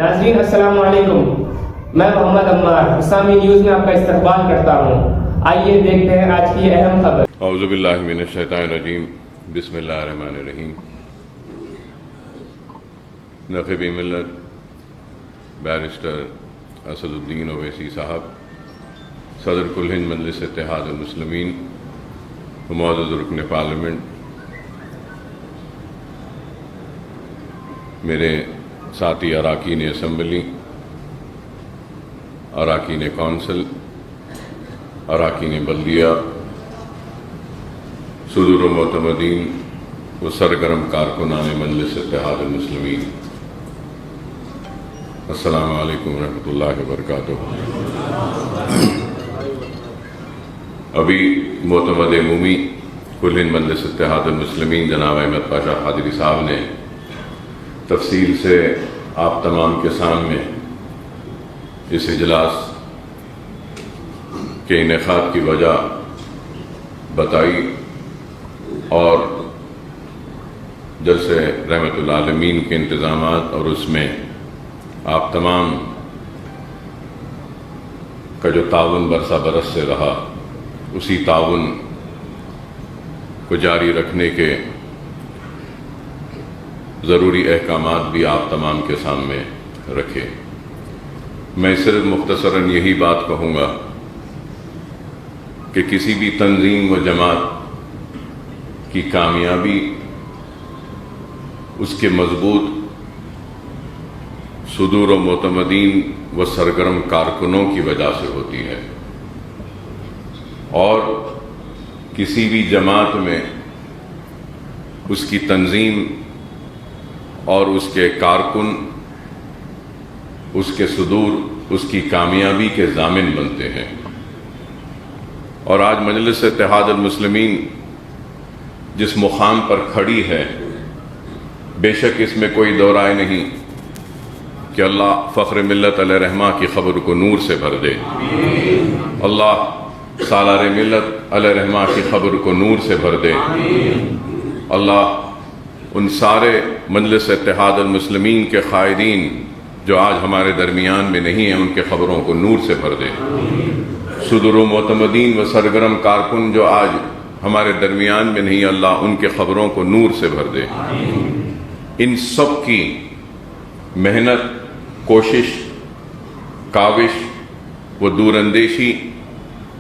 ناظرین السلام علیکم، میں محمد عمار اسلامی نیوز میں آپ کا استقبال کرتا ہوں۔ آئیے دیکھتے ہیں آج کی اہم خبر۔ اعوذ باللہ من الشیطان الرجیم، بسم اللہ الرحمن الرحیم۔ نقیب ملت بیرسٹر اسد الدین اویسی صاحب، صدر کل ہند مجلس اتحاد المسلمین، معزز رکن پارلیمنٹ، میرے ساتھی اراکین اسمبلی، اراکین کونسل، اراکین بلدیہ، صدور و معتمدین و سرگرم کارکنان مجلس اتحاد المسلمین، السلام علیکم ورحمۃ اللہ وبرکاتہ۔ ابھی معتمد عمومی کل ہند مجلس اتحاد المسلمین جناب احمد پاشا قادری صاحب نے تفصیل سے آپ تمام کے سامنے اس اجلاس کے انعقاد کی وجہ بتائی اور جلسے رحمت العالمین کے انتظامات اور اس میں آپ تمام کا جو تعاون برسہ برس سے رہا، اسی تعاون کو جاری رکھنے کے ضروری احکامات بھی آپ تمام کے سامنے رکھے۔ میں صرف مختصراً یہی بات کہوں گا کہ کسی بھی تنظیم و جماعت کی کامیابی اس کے مضبوط صدور و معتمدین و سرگرم کارکنوں کی وجہ سے ہوتی ہے، اور کسی بھی جماعت میں اس کی تنظیم اور اس کے کارکن اس کے صدور اس کی کامیابی کے ضامن بنتے ہیں۔ اور آج مجلس اتحاد المسلمین جس مقام پر کھڑی ہے، بے شک اس میں کوئی دو رائے نہیں کہ اللہ فخر ملت علیہ رحمہ کی خبر کو نور سے بھر دے، اللہ سالار ملت علیہ رحمہ کی خبر کو نور سے بھر دے، اللہ ان سارے مجلس اتحاد المسلمین کے قائدین جو آج ہمارے درمیان میں نہیں ہیں، ان کے خبروں کو نور سے بھر دے، صدور و معتمدین و سرگرم کارکن جو آج ہمارے درمیان میں نہیں، اللہ ان کے خبروں کو نور سے بھر دے۔ ان سب کی محنت، کوشش، کاوش و دور اندیشی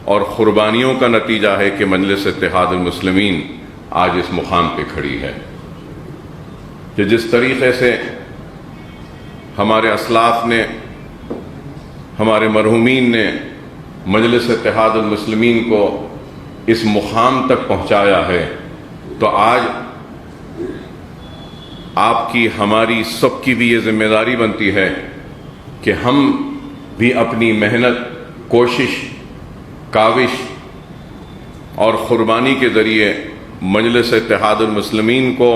اور قربانیوں کا نتیجہ ہے کہ مجلس اتحاد المسلمین آج اس مقام پہ کھڑی ہے، کہ جس طریقے سے ہمارے اسلاف نے، ہمارے مرحومین نے مجلس اتحاد المسلمین کو اس مقام تک پہنچایا ہے، تو آج آپ کی، ہماری سب کی بھی یہ ذمہ داری بنتی ہے کہ ہم بھی اپنی محنت، کوشش، کاوش اور قربانی کے ذریعے مجلس اتحاد المسلمین کو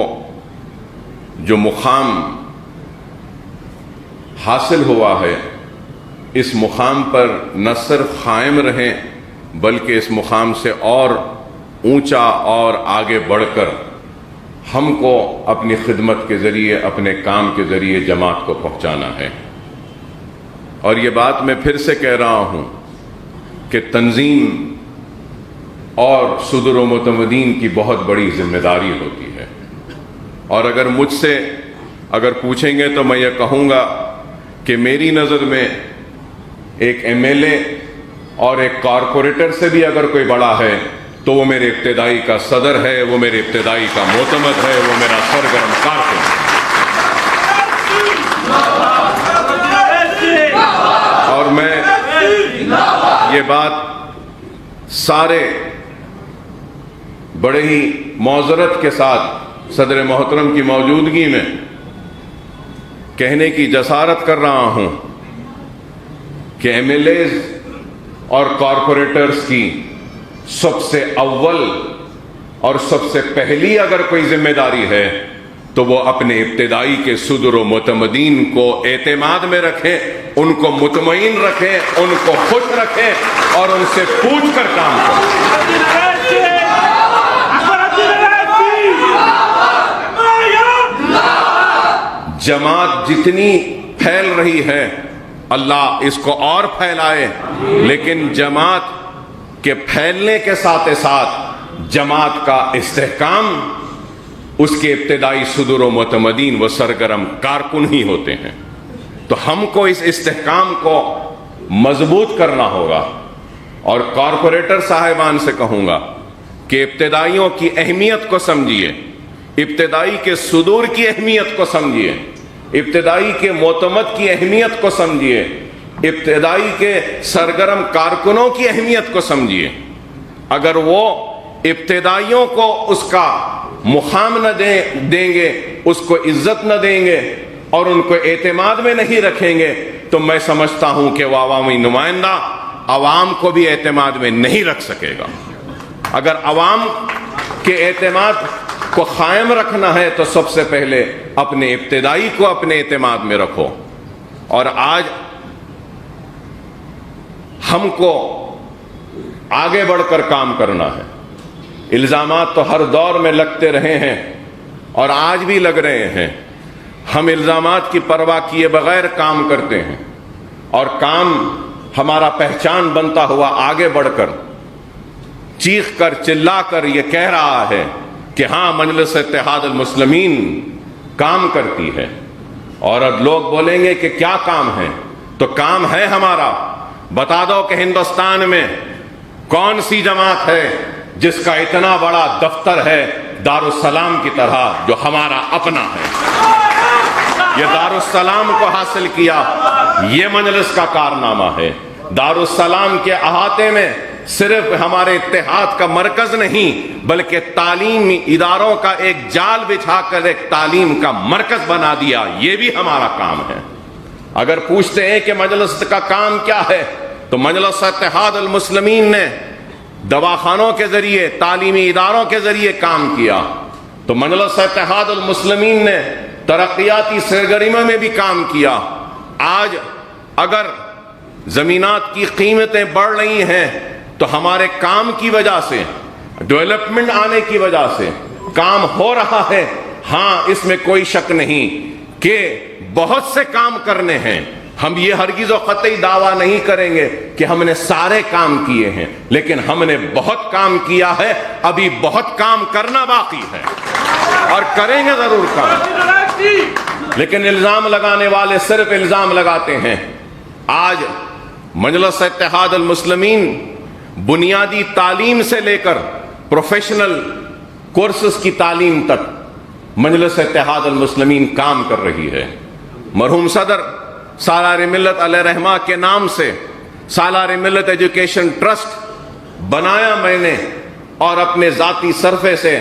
جو مقام حاصل ہوا ہے، اس مقام پر نہ صرف قائم رہیں بلکہ اس مقام سے اور اونچا اور آگے بڑھ کر ہم کو اپنی خدمت کے ذریعے، اپنے کام کے ذریعے جماعت کو پہنچانا ہے۔ اور یہ بات میں پھر سے کہہ رہا ہوں کہ تنظیم اور صدور و معتمدین کی بہت بڑی ذمہ داری ہوتی ہے، اور اگر مجھ سے پوچھیں گے تو میں یہ کہوں گا کہ میری نظر میں ایک ایم ایل اے اور ایک کارپوریٹر سے بھی اگر کوئی بڑا ہے تو وہ میرے ابتدائی کا صدر ہے، وہ میرے ابتدائی کا معتمد ہے، وہ میرا سرگرم کارکن ہے۔ اور میں یہ بات سارے بڑے ہی معذرت کے ساتھ صدر محترم کی موجودگی میں کہنے کی جسارت کر رہا ہوں کہ ایم ایل ایز اور کارپوریٹرز کی سب سے اول اور سب سے پہلی اگر کوئی ذمہ داری ہے تو وہ اپنے ابتدائی کے صدور و معتمدین کو اعتماد میں رکھیں، ان کو مطمئن رکھیں، ان کو خوش رکھیں اور ان سے پوچھ کر کام کریں۔ جماعت جتنی پھیل رہی ہے، اللہ اس کو اور پھیلائے، لیکن جماعت کے پھیلنے کے ساتھ ساتھ جماعت کا استحکام اس کے ابتدائی صدور و معتمدین و سرگرم کارکن ہی ہوتے ہیں۔ تو ہم کو اس استحکام کو مضبوط کرنا ہوگا، اور کارپوریٹر صاحبان سے کہوں گا کہ ابتدائیوں کی اہمیت کو سمجھیے، ابتدائی کے صدور کی اہمیت کو سمجھیے، ابتدائی کے معتمد کی اہمیت کو سمجھیے، ابتدائی کے سرگرم کارکنوں کی اہمیت کو سمجھیے۔ اگر وہ ابتدائیوں کو اس کا مقام نہ دیں گے، اس کو عزت نہ دیں گے اور ان کو اعتماد میں نہیں رکھیں گے، تو میں سمجھتا ہوں کہ وہ عوامی نمائندہ عوام کو بھی اعتماد میں نہیں رکھ سکے گا۔ اگر عوام کے اعتماد کو قائم رکھنا ہے تو سب سے پہلے اپنے ابتدائی کو اپنے اعتماد میں رکھو۔ اور آج ہم کو آگے بڑھ کر کام کرنا ہے۔ الزامات تو ہر دور میں لگتے رہے ہیں اور آج بھی لگ رہے ہیں۔ ہم الزامات کی پرواہ کیے بغیر کام کرتے ہیں، اور کام ہمارا پہچان بنتا ہوا آگے بڑھ کر چیخ کر چلا کر یہ کہہ رہا ہے کہ ہاں مجلس اتحاد المسلمین کام کرتی ہے۔ اور اب لوگ بولیں گے کہ کیا کام ہے؟ تو کام ہے ہمارا، بتا دو کہ ہندوستان میں کون سی جماعت ہے جس کا اتنا بڑا دفتر ہے دارالسلام کی طرح، جو ہمارا اپنا ہے۔ یہ دارالسلام کو حاصل کیا، یہ مجلس کا کارنامہ ہے۔ دارالسلام کے احاطے میں صرف ہمارے اتحاد کا مرکز نہیں، بلکہ تعلیمی اداروں کا ایک جال بچھا کر ایک تعلیم کا مرکز بنا دیا، یہ بھی ہمارا کام ہے۔ اگر پوچھتے ہیں کہ مجلس کا کام کیا ہے، تو مجلس اتحاد المسلمین نے دواخانوں کے ذریعے، تعلیمی اداروں کے ذریعے کام کیا، تو مجلس اتحاد المسلمین نے ترقیاتی سرگرمیوں میں بھی کام کیا۔ آج اگر زمینات کی قیمتیں بڑھ رہی ہیں تو ہمارے کام کی وجہ سے، ڈیولپمنٹ آنے کی وجہ سے کام ہو رہا ہے۔ ہاں، اس میں کوئی شک نہیں کہ بہت سے کام کرنے ہیں۔ ہم یہ ہرگز و قطعی دعویٰ نہیں کریں گے کہ ہم نے سارے کام کیے ہیں، لیکن ہم نے بہت کام کیا ہے، ابھی بہت کام کرنا باقی ہے، اور کریں گے ضرور کام۔ لیکن الزام لگانے والے صرف الزام لگاتے ہیں۔ آج مجلس اتحاد المسلمین بنیادی تعلیم سے لے کر پروفیشنل کورسز کی تعلیم تک مجلس اتحاد المسلمین کام کر رہی ہے۔ مرحوم صدر سالار ملت علیہ رحمہ کے نام سے سالار ملت ایجوکیشن ٹرسٹ بنایا میں نے، اور اپنے ذاتی صرفے سے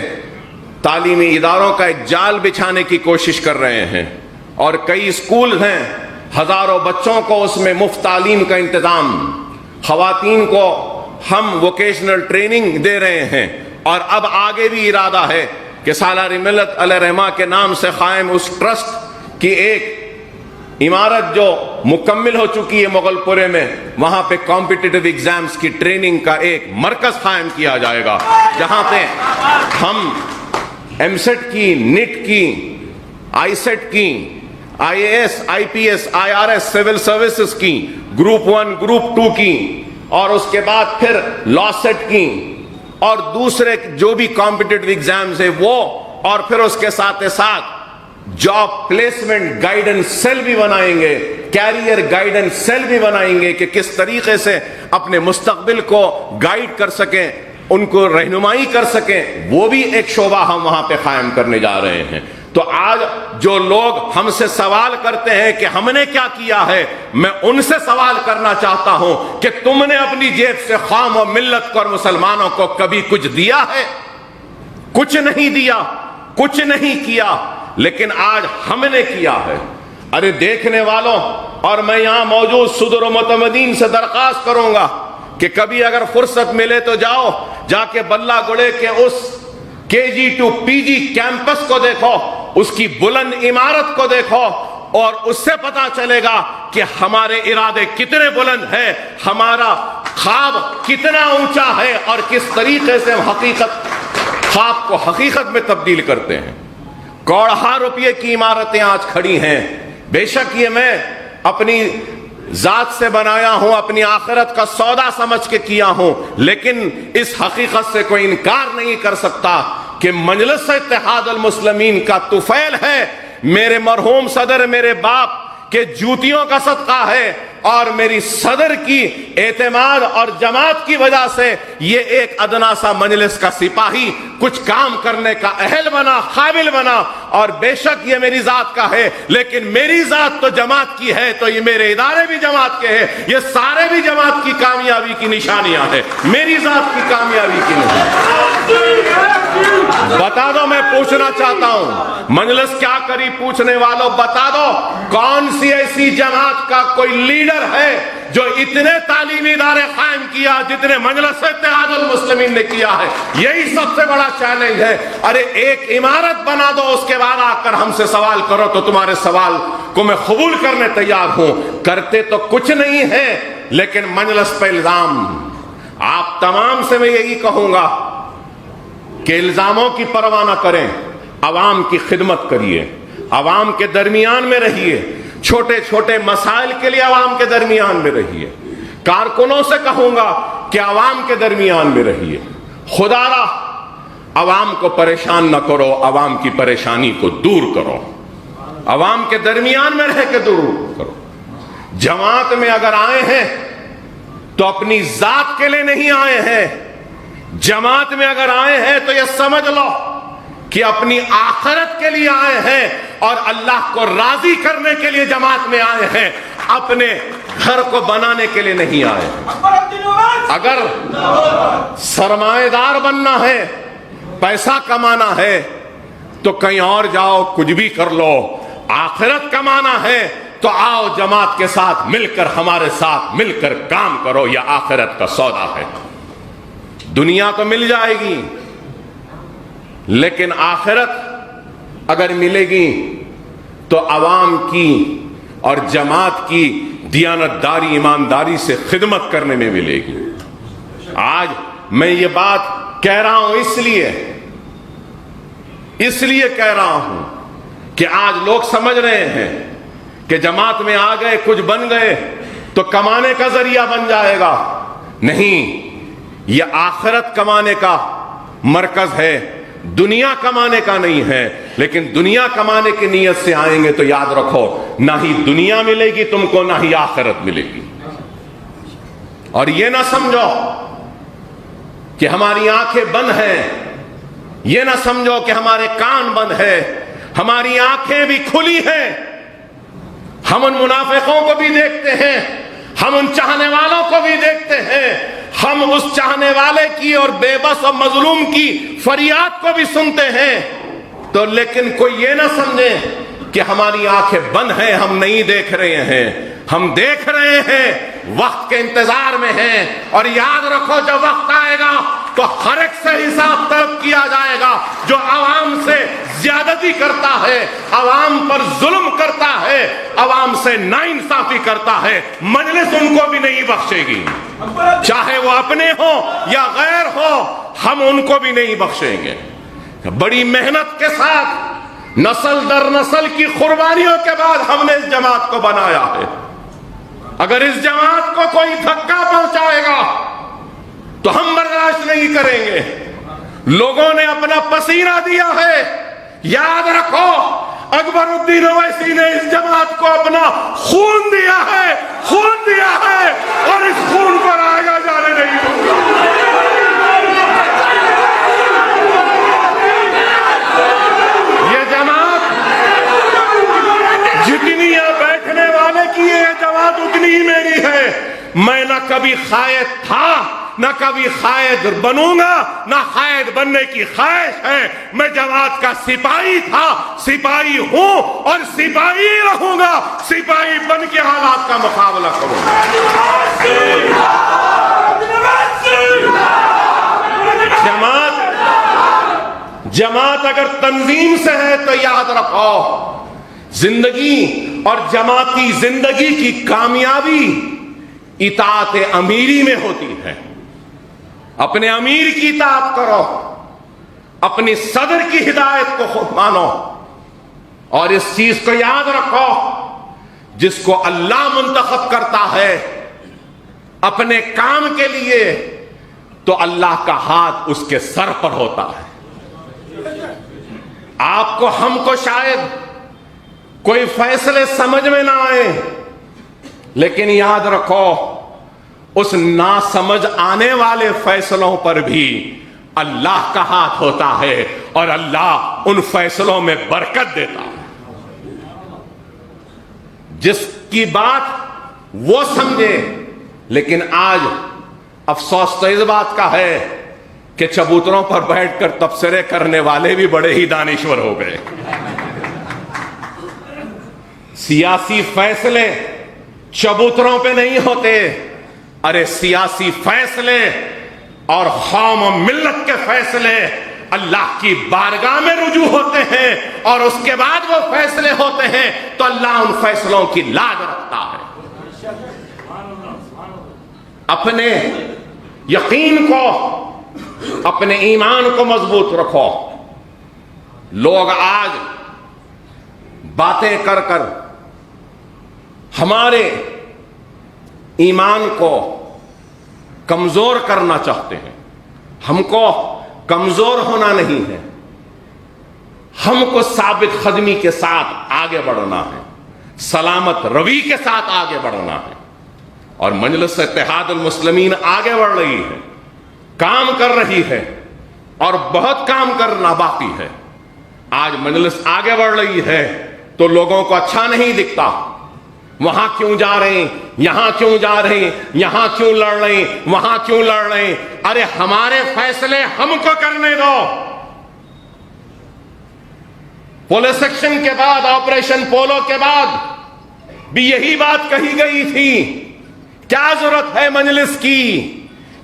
تعلیمی اداروں کا ایک جال بچھانے کی کوشش کر رہے ہیں، اور کئی اسکول ہیں، ہزاروں بچوں کو اس میں مفت تعلیم کا انتظام، خواتین کو ہم ووکیشنل ٹریننگ دے رہے ہیں، اور اب آگے بھی ارادہ ہے کہ سالار ملت علیہ رحمہ کے نام سے قائم اس ٹرسٹ کی ایک عمارت جو مکمل ہو چکی ہے مغل پورے میں، وہاں پہ کمپٹیٹیو ایگزامز کی ٹریننگ کا ایک مرکز قائم کیا جائے گا، جہاں پہ ہم ایم سیٹ کی، نیٹ کی، آئی سیٹ کی، I A S, I P S, I R S, civil services کی، گروپ 1 گروپ 2 کی، اور اس کے بعد پھر لا سیٹ کی، اور دوسرے جو بھی کمپٹیٹیو ایگزامز ہیں وہ، اور پھر اس کے ساتھ ساتھ جاب پلیسمنٹ گائیڈنس سیل بھی بنائیں گے، کیریئر گائیڈنس سیل بھی بنائیں گے کہ کس طریقے سے اپنے مستقبل کو گائیڈ کر سکیں، ان کو رہنمائی کر سکیں، وہ بھی ایک شعبہ ہم وہاں پہ قائم کرنے جا رہے ہیں۔ تو آج جو لوگ ہم سے سوال کرتے ہیں کہ ہم نے کیا کیا ہے، میں ان سے سوال کرنا چاہتا ہوں کہ تم نے اپنی جیب سے قوم و ملت کو اور مسلمانوں کو کبھی کچھ دیا ہے؟ کچھ نہیں دیا، کچھ نہیں کیا، لیکن آج ہم نے کیا ہے۔ ارے دیکھنے والوں، اور میں یہاں موجود صدر و معتمدین سے درخواست کروں گا کہ کبھی اگر فرصت ملے تو جاؤ، جا کے بلہ گڑے کے اس KG to PG کیمپس کو دیکھو، اس کی بلند عمارت کو دیکھو، اور اس سے پتا چلے گا کہ ہمارے ارادے کتنے بلند ہیں، ہمارا خواب کتنا اونچا ہے، اور کس طریقے سے ہم خواب کو حقیقت میں تبدیل کرتے ہیں۔ کروڑوں روپے کی عمارتیں آج کھڑی ہیں، بے شک یہ میں اپنی ذات سے بنایا ہوں، اپنی آخرت کا سودا سمجھ کے کیا ہوں، لیکن اس حقیقت سے کوئی انکار نہیں کر سکتا کہ مجلس اتحاد المسلمین کا طفیل ہے، میرے مرحوم صدر میرے باپ کے جوتیوں کا صدقہ ہے، اور میری صدر کی اعتماد اور جماعت کی وجہ سے یہ ایک ادنا سا مجلس کا سپاہی کچھ کام کرنے کا اہل بنا، قابل بنا۔ اور بے شک یہ میری ذات کا ہے، لیکن میری ذات تو جماعت کی ہے، تو یہ میرے ادارے بھی جماعت کے ہیں، یہ سارے بھی جماعت کی کامیابی کی نشانیاں ہیں، میری ذات کی کامیابی کی نشانیاں۔ بتا دو، میں پوچھنا چاہتا ہوں، مجلس کیا کری پوچھنے والوں، بتا دو کون سی ایسی جماعت کا کوئی لیڈر ہے جو اتنے تعلیمی ادارے قائم کیا جتنے مجلس اتحاد المسلمین نے کیا ہے؟ یہی سب سے بڑا چیلنج ہے۔ ارے ایک عمارت بنا دو، اس کے بعد آ کر ہم سے سوال کرو تو تمہارے سوال کو میں قبول کرنے تیار ہوں۔ کرتے تو کچھ نہیں ہے، لیکن مجلس پہ الزام۔ آپ تمام سے میں یہی کہوں گا کہ الزاموں کی پرواہ نہ کریں، عوام کی خدمت کریے، عوام کے درمیان میں رہیے، چھوٹے چھوٹے مسائل کے لیے عوام کے درمیان میں رہیے۔ کارکنوں سے کہوں گا کہ عوام کے درمیان میں رہیے، خدا را عوام کو پریشان نہ کرو، عوام کی پریشانی کو دور کرو، عوام کے درمیان میں رہ کے دور کرو۔ جماعت میں اگر آئے ہیں تو اپنی ذات کے لیے نہیں آئے ہیں، جماعت میں اگر آئے ہیں تو یہ سمجھ لو کہ اپنی آخرت کے لیے آئے ہیں اور اللہ کو راضی کرنے کے لیے جماعت میں آئے ہیں، اپنے گھر کو بنانے کے لیے نہیں آئے۔ اگر سرمایہ دار بننا ہے، پیسہ کمانا ہے تو کہیں اور جاؤ، کچھ بھی کر لو۔ آخرت کمانا ہے تو آؤ جماعت کے ساتھ مل کر، ہمارے ساتھ مل کر کام کرو، یہ آخرت کا سودا ہے۔ دنیا تو مل جائے گی، لیکن آخرت اگر ملے گی تو عوام کی اور جماعت کی دیانتداری، ایمانداری سے خدمت کرنے میں ملے گی۔ آج میں یہ بات کہہ رہا ہوں اس لیے کہہ رہا ہوں کہ آج لوگ سمجھ رہے ہیں کہ جماعت میں آ گئے، کچھ بن گئے تو کمانے کا ذریعہ بن جائے گا۔ نہیں، یہ آخرت کمانے کا مرکز ہے، دنیا کمانے کا نہیں ہے۔ لیکن دنیا کمانے کی نیت سے آئیں گے تو یاد رکھو، نہ ہی دنیا ملے گی تم کو، نہ ہی آخرت ملے گی۔ اور یہ نہ سمجھو کہ ہماری آنکھیں بند ہیں، یہ نہ سمجھو کہ ہمارے کان بند ہیں، ہماری آنکھیں بھی کھلی ہیں۔ ہم ان منافقوں کو بھی دیکھتے ہیں، ہم ان چاہنے والوں کو بھی دیکھتے ہیں، ہم اس چاہنے والے کی اور بے بس اور مظلوم کی فریاد کو بھی سنتے ہیں۔ تو لیکن کوئی یہ نہ سمجھے کہ ہماری آنکھیں بند ہیں، ہم نہیں دیکھ رہے ہیں، ہم دیکھ رہے ہیں، وقت کے انتظار میں ہیں۔ اور یاد رکھو، جب وقت آئے گا تو ہر ایک سے حساب طلب کیا جائے گا۔ جو عوام سے زیادتی کرتا ہے، عوام پر ظلم کرتا ہے، عوام سے ناانصافی کرتا ہے، مجلس ان کو بھی نہیں بخشے گی، چاہے وہ اپنے ہو یا غیر ہو، ہم ان کو بھی نہیں بخشیں گے۔ بڑی محنت کے ساتھ، نسل در نسل کی قربانیوں کے بعد ہم نے اس جماعت کو بنایا ہے۔ اگر اس جماعت کو کوئی دھکا پہنچائے گا تو ہم برداشت نہیں کریں گے۔ لوگوں نے اپنا پسینہ دیا ہے، یاد رکھو، اکبر الدین اویسی نے اس جماعت کو اپنا خون دیا ہے، اور اس خون پر آگے جانے نہیں دوں گا۔ یہ جماعت جتنی ہے بیٹھنے والے کی ہے، جماعت اتنی ہی میری ہے۔ میں نہ کبھی قائد تھا، نہ کبھی قائد بنوں گا، نہ قائد بننے کی خواہش ہے۔ میں جماعت کا سپاہی تھا، سپاہی ہوں اور سپاہی رہوں گا، سپاہی بن کے حالات کا مقابلہ کروں گا۔ جماعت اگر تنظیم سے ہے تو یاد رکھو، زندگی اور جماعتی زندگی کی کامیابی اطاعت امیری میں ہوتی ہے۔ اپنے امیر کی اطاعت کرو، اپنی صدر کی ہدایت کو خود مانو، اور اس چیز کو یاد رکھو جس کو اللہ منتخب کرتا ہے اپنے کام کے لیے تو اللہ کا ہاتھ اس کے سر پر ہوتا ہے۔ آپ کو ہم کو شاید کوئی فیصلے سمجھ میں نہ آئے، لیکن یاد رکھو اس ناسمجھ آنے والے فیصلوں پر بھی اللہ کا ہاتھ ہوتا ہے اور اللہ ان فیصلوں میں برکت دیتا ہے۔ جس کی بات وہ سمجھے، لیکن آج افسوس تو اس بات کا ہے کہ چبوتروں پر بیٹھ کر تبصرے کرنے والے بھی بڑے ہی دانشور ہو گئے۔ سیاسی فیصلے چبوتروں پہ نہیں ہوتے، ارے سیاسی فیصلے اور قوم و ملت کے فیصلے اللہ کی بارگاہ میں رجوع ہوتے ہیں، اور اس کے بعد وہ فیصلے ہوتے ہیں تو اللہ ان فیصلوں کی لاج رکھتا ہے۔ اپنے یقین کو، اپنے ایمان کو مضبوط رکھو۔ لوگ آج باتیں کر کر ہمارے ایمان کو کمزور کرنا چاہتے ہیں۔ ہم کو کمزور ہونا نہیں ہے، ہم کو ثابت قدمی کے ساتھ آگے بڑھنا ہے، سلامت روی کے ساتھ آگے بڑھنا ہے۔ اور مجلس اتحاد المسلمین آگے بڑھ رہی ہے، کام کر رہی ہے، اور بہت کام کرنا باقی ہے۔ آج مجلس آگے بڑھ رہی ہے تو لوگوں کو اچھا نہیں دکھتا، وہاں کیوں جا رہے ہیں، یہاں کیوں جا رہے ہیں، یہاں کیوں لڑ رہے ہیں، وہاں کیوں لڑ رہے ہیں۔ ارے ہمارے فیصلے ہم کو کرنے دو۔ پولیس ایکشن کے بعد، آپریشن پولو کے بعد بھی یہی بات کہی گئی تھی۔ کیا ضرورت ہے مجلس کی؟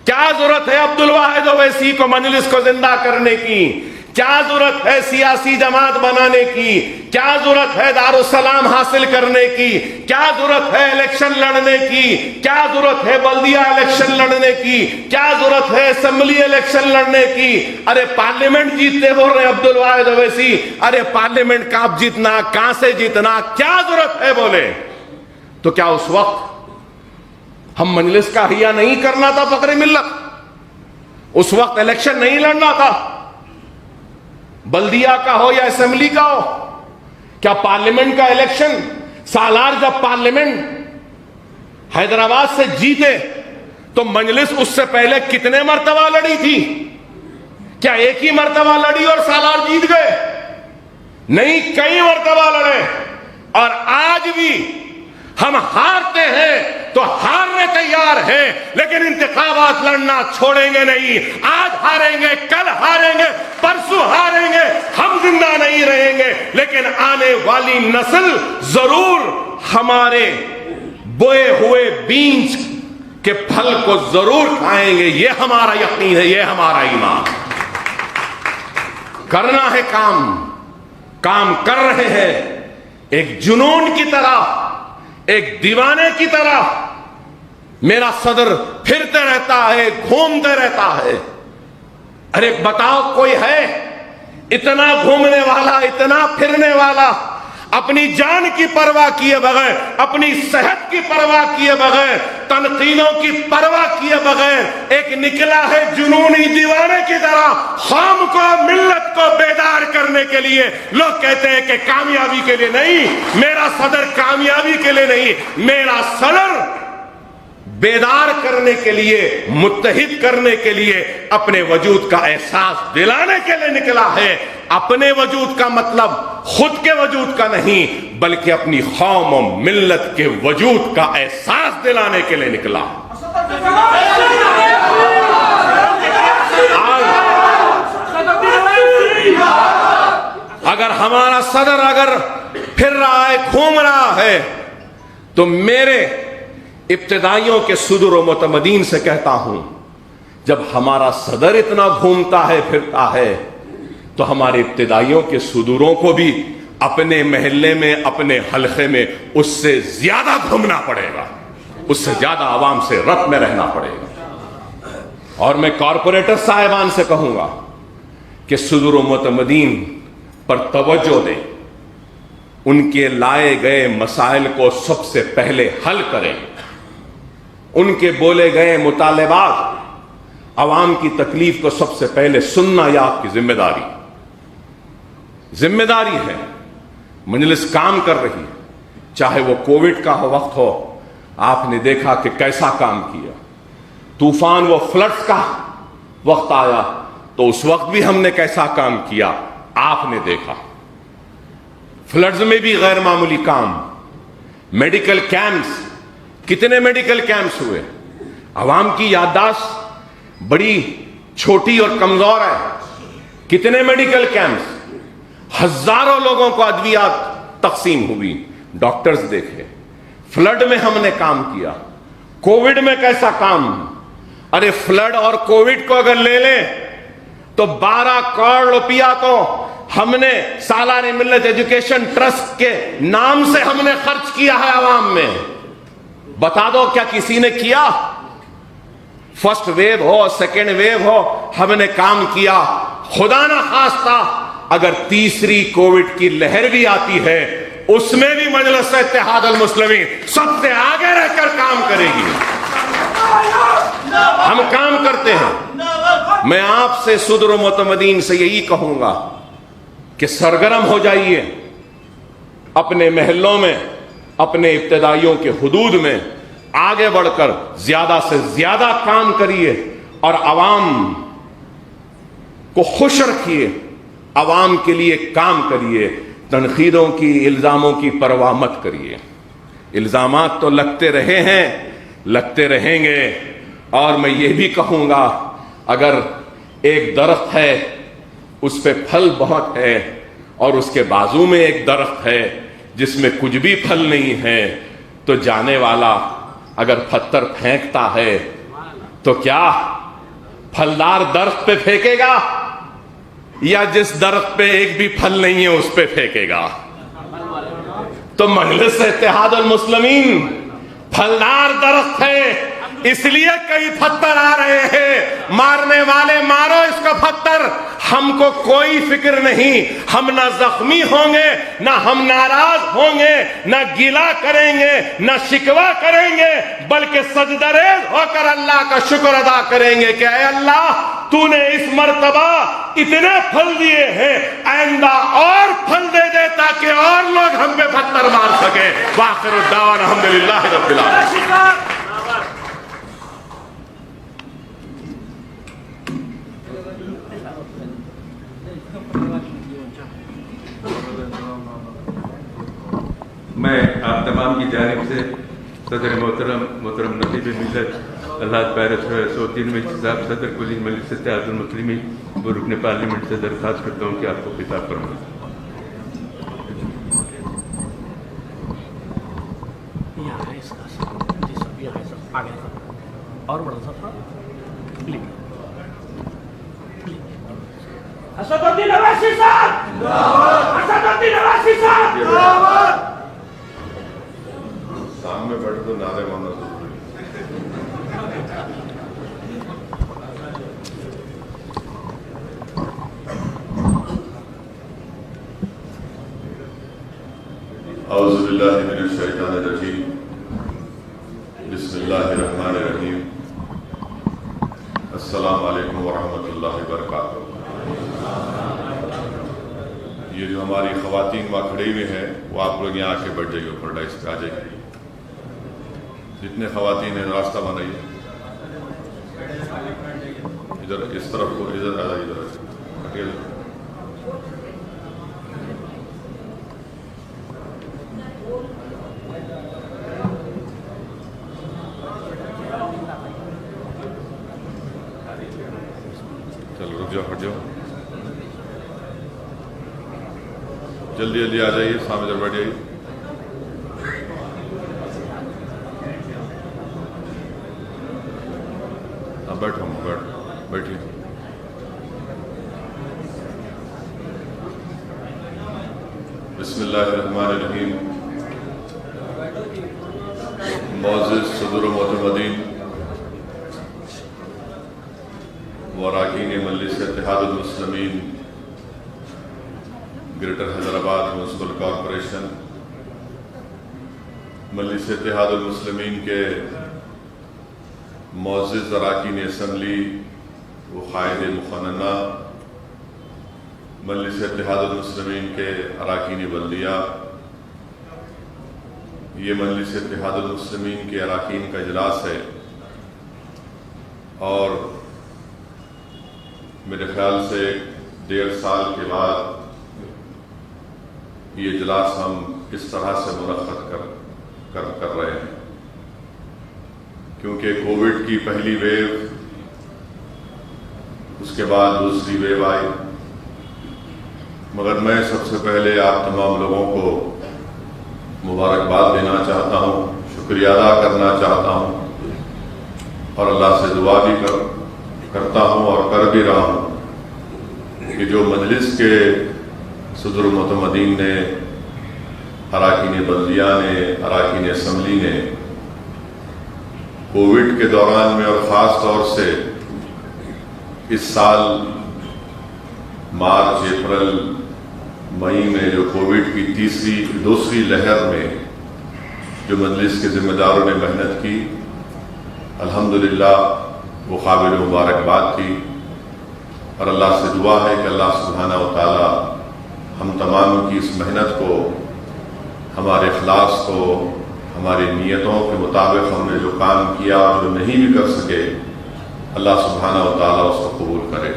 کیا ضرورت ہے عبد الواحد اویسی کو مجلس کو زندہ کرنے کی؟ کیا ضرورت ہے سیاسی جماعت بنانے کی؟ کیا ضرورت ہے دارالسلام حاصل کرنے کی؟ کیا ضرورت ہے الیکشن لڑنے کی؟ کیا ضرورت ہے بلدیہ الیکشن لڑنے کی؟ کیا ضرورت ہے اسمبلی الیکشن لڑنے کی؟ ارے پارلیمنٹ جیتتے بول رہے عبد الواحد اویسی، ارے پارلیمنٹ کہاں جیتنا، کہاں سے جیتنا، کیا ضرورت ہے بولے؟ تو کیا اس وقت ہم مجلس کا احیاء نہیں کرنا تھا فخر ملت؟ اس وقت الیکشن نہیں لڑنا تھا، بلدیہ کا ہو یا اسمبلی کا ہو؟ کیا پارلیمنٹ کا الیکشن، سالار جب پارلیمنٹ حیدرآباد سے جیتے تو مجلس اس سے پہلے کتنے مرتبہ لڑی تھی؟ کیا ایک ہی مرتبہ لڑی اور سالار جیت گئے؟ نہیں، کئی مرتبہ لڑے۔ اور آج بھی ہم ہارتے ہیں تو ہارنے تیار ہیں، لیکن انتخابات لڑنا چھوڑیں گے نہیں۔ آج ہاریں گے، کل ہاریں گے، پرسوں ہاریں گے، ہم زندہ نہیں رہیں گے، لیکن آنے والی نسل ضرور ہمارے بوئے ہوئے بیج کے پھل کو ضرور کھائیں گے۔ یہ ہمارا یقین ہے، یہ ہمارا ایمان۔ کرنا ہے کام کر رہے ہیں، ایک جنون کی طرح، ایک دیوانے کی طرح میرا صدر پھرتے رہتا ہے، گھومتے رہتا ہے۔ ارے بتاؤ، کوئی ہے اتنا گھومنے والا، اتنا پھرنے والا، اپنی جان کی پرواہ کیے بغیر، اپنی صحت کی پرواہ کیے بغیر، تنقیدوں کی پرواہ کیے بغیر ایک نکلا ہے جنونی دیوانے کی طرح قوم کو، ملت کو بیدار کرنے کے لیے۔ لوگ کہتے ہیں کہ کامیابی کے لیے نہیں، میرا صدر کامیابی کے لیے نہیں، میرا صدر بیدار کرنے کے لیے، متحد کرنے کے لیے، اپنے وجود کا احساس دلانے کے لیے نکلا ہے۔ اپنے وجود کا مطلب خود کے وجود کا نہیں، بلکہ اپنی قوم و ملت کے وجود کا احساس دلانے کے لیے نکلا۔ اگر ہمارا صدر اگر پھر رہا ہے، گھوم رہا ہے، تو میرے ابتدائیوں کے صدور و متمدین سے کہتا ہوں، جب ہمارا صدر اتنا گھومتا ہے، پھرتا ہے، تو ہمارے ابتدائیوں کے صدوروں کو بھی اپنے محلے میں، اپنے حلقے میں اس سے زیادہ گھومنا پڑے گا، اس سے زیادہ عوام سے ربط میں رہنا پڑے گا۔ اور میں کارپوریٹر صاحبان سے کہوں گا کہ صدور و متمدین پر توجہ دیں، ان کے لائے گئے مسائل کو سب سے پہلے حل کریں، ان کے بولے گئے مطالبات، عوام کی تکلیف کو سب سے پہلے سننا یہ آپ کی ذمہ داری ہے۔ مجلس کام کر رہی ہے، چاہے وہ کووڈ کا وقت ہو، آپ نے دیکھا کہ کیسا کام کیا، طوفان و فلڈز کا وقت آیا تو اس وقت بھی ہم نے کیسا کام کیا آپ نے دیکھا، فلڈز میں بھی غیر معمولی کام، میڈیکل کیمپس، کتنے میڈیکل کیمپس ہوئے، عوام کی یادداشت بڑی چھوٹی اور کمزور ہے، کتنے میڈیکل کیمپس، ہزاروں لوگوں کو ادویات تقسیم ہوئی، ڈاکٹرز دیکھے، فلڈ میں ہم نے کام کیا، کووڈ میں کیسا کام، ارے فلڈ اور کووڈ کو اگر لے لیں تو 12 کروڑ روپیہ تو ہم نے سالانہ ملت ایجوکیشن ٹرسٹ کے نام سے ہم نے خرچ کیا ہے عوام میں، بتا دو کیا کسی نے کیا؟ فرسٹ ویو ہو سیکنڈ ویو ہو ہم نے کام کیا، خدا نہ خواستہ اگر تیسری کووڈ کی لہر بھی آتی ہے اس میں بھی مجلس اتحاد المسلمین سب سے آگے رہ کر کام کرے گی، ہم کام کرتے ہیں۔ میں آپ سے صدر و معتمدین سے یہی کہوں گا کہ سرگرم ہو جائیے، اپنے محلوں میں، اپنے ابتدائیوں کے حدود میں آگے بڑھ کر زیادہ سے زیادہ کام کریے اور عوام کو خوش رکھیے، عوام کے لیے کام کریے، تنقیدوں کی، الزاموں کی پرواہ مت کریے۔ الزامات تو لگتے رہے ہیں، لگتے رہیں گے، اور میں یہ بھی کہوں گا اگر ایک درخت ہے اس پہ پھل بہت ہے اور اس کے بازو میں ایک درخت ہے جس میں کچھ بھی پھل نہیں ہے تو جانے والا اگر پتھر پھینکتا ہے تو کیا پھلدار درخت پہ پھینکے گا یا جس درخت پہ ایک بھی پھل نہیں ہے اس پہ پھینکے گا؟ تو مجلس اتحاد المسلمین پھلدار درخت ہے، اس لیے کئی پتھر آ رہے ہیں، مارنے والے مارو اس کا پتھر، ہم کو کوئی فکر نہیں، ہم نہ زخمی ہوں گے، نہ ہم ناراض ہوں گے، نہ گلا کریں گے، نہ شکوہ کریں گے، بلکہ سجدہ ریز ہو کر اللہ کا شکر ادا کریں گے کہ اے اللہ تو نے اس مرتبہ اتنے پھل دیے ہیں، آئندہ اور پھل دے دے تاکہ اور لوگ ہم پہ پتھر مار سکیں۔ وآخر الدعوانا الحمدللہ رب العالمین۔ میں آپ تمام کی جانب سے صدر محترم نقیب ملت اللہ پیرس سوتین میں صاحب صدر کلی مجلس اتحاد المسلمین و رکن پارلیمنٹ سے درخواست کرتا ہوں کہ آپ کو خطاب فرمائیں۔ اور بڑا سا اسد الدین اویسی صاحب، اسد الدین اویسی صاحب، سامنے بیٹھے تو نعرے مارنا ضروری اعوذ باللہ من الشیطان الرجیم، بسم اللہ الرحمن الرحیم، السلام علیکم ورحمۃ اللہ وبرکاتہ۔ یہ جو ہماری خواتین وہاں کھڑی ہوئی ہیں وہ آپ لوگ یہاں آ کے بیٹھ جائیے، اوپر ڈائس پہ آ جائیے، جتنے خواتین ہیں راستہ بنائیے، ادھر اس طرف کو، ادھر آ جائیے، ادھر چلو رک جاؤ، ہٹ جاؤ، جلدی جلدی آ جائیے، سامنے ادھر بیٹھ جائیے۔ ہاں بیٹھو، بیٹھیے۔ بسم اللہ الرحمن الرحیم۔ معزز صدر و معتمدین و اراکین مجلس اتحاد المسلمین، گریٹر حیدرآباد میونسپل کارپوریشن، مجلس اتحاد المسلمین کے معزز اراکین اسمبلی و قائد مقننہ، مجلس اتحاد المسلمین کے اراکین بلدیہ، یہ مجلس اتحاد المسلمین کے اراکین کا اجلاس ہے، اور میرے خیال سے 1.5 سال کے بعد یہ اجلاس ہم اس طرح سے منعقد کر رہے ہیں، کیونکہ کووڈ کی پہلی ویو، اس کے بعد دوسری ویو آئی، مگر میں سب سے پہلے آپ تمام لوگوں کو مبارکباد دینا چاہتا ہوں، شکریہ ادا کرنا چاہتا ہوں، اور اللہ سے دعا بھی کرتا ہوں اور کر بھی رہا ہوں کہ جو مجلس کے صدر معتمدین نے، اراکین بلدیہ نے، اراکین اسمبلی نے کووڈ کے دوران میں، اور خاص طور سے اس سال مارچ، اپریل، مئی میں جو کووڈ کی دوسری لہر میں جو مجلس کے ذمہ داروں نے محنت کی، الحمدللہ وہ قابل مبارکباد تھی، اور اللہ سے دعا ہے کہ اللہ سبحانہ و تعالی ہم تمام کی اس محنت کو، ہمارے اخلاص کو، ہماری نیتوں کے مطابق ہم نے جو کام کیا اور جو نہیں بھی کر سکے، اللہ سبحانہ و تعالی اس کو قبول کرے۔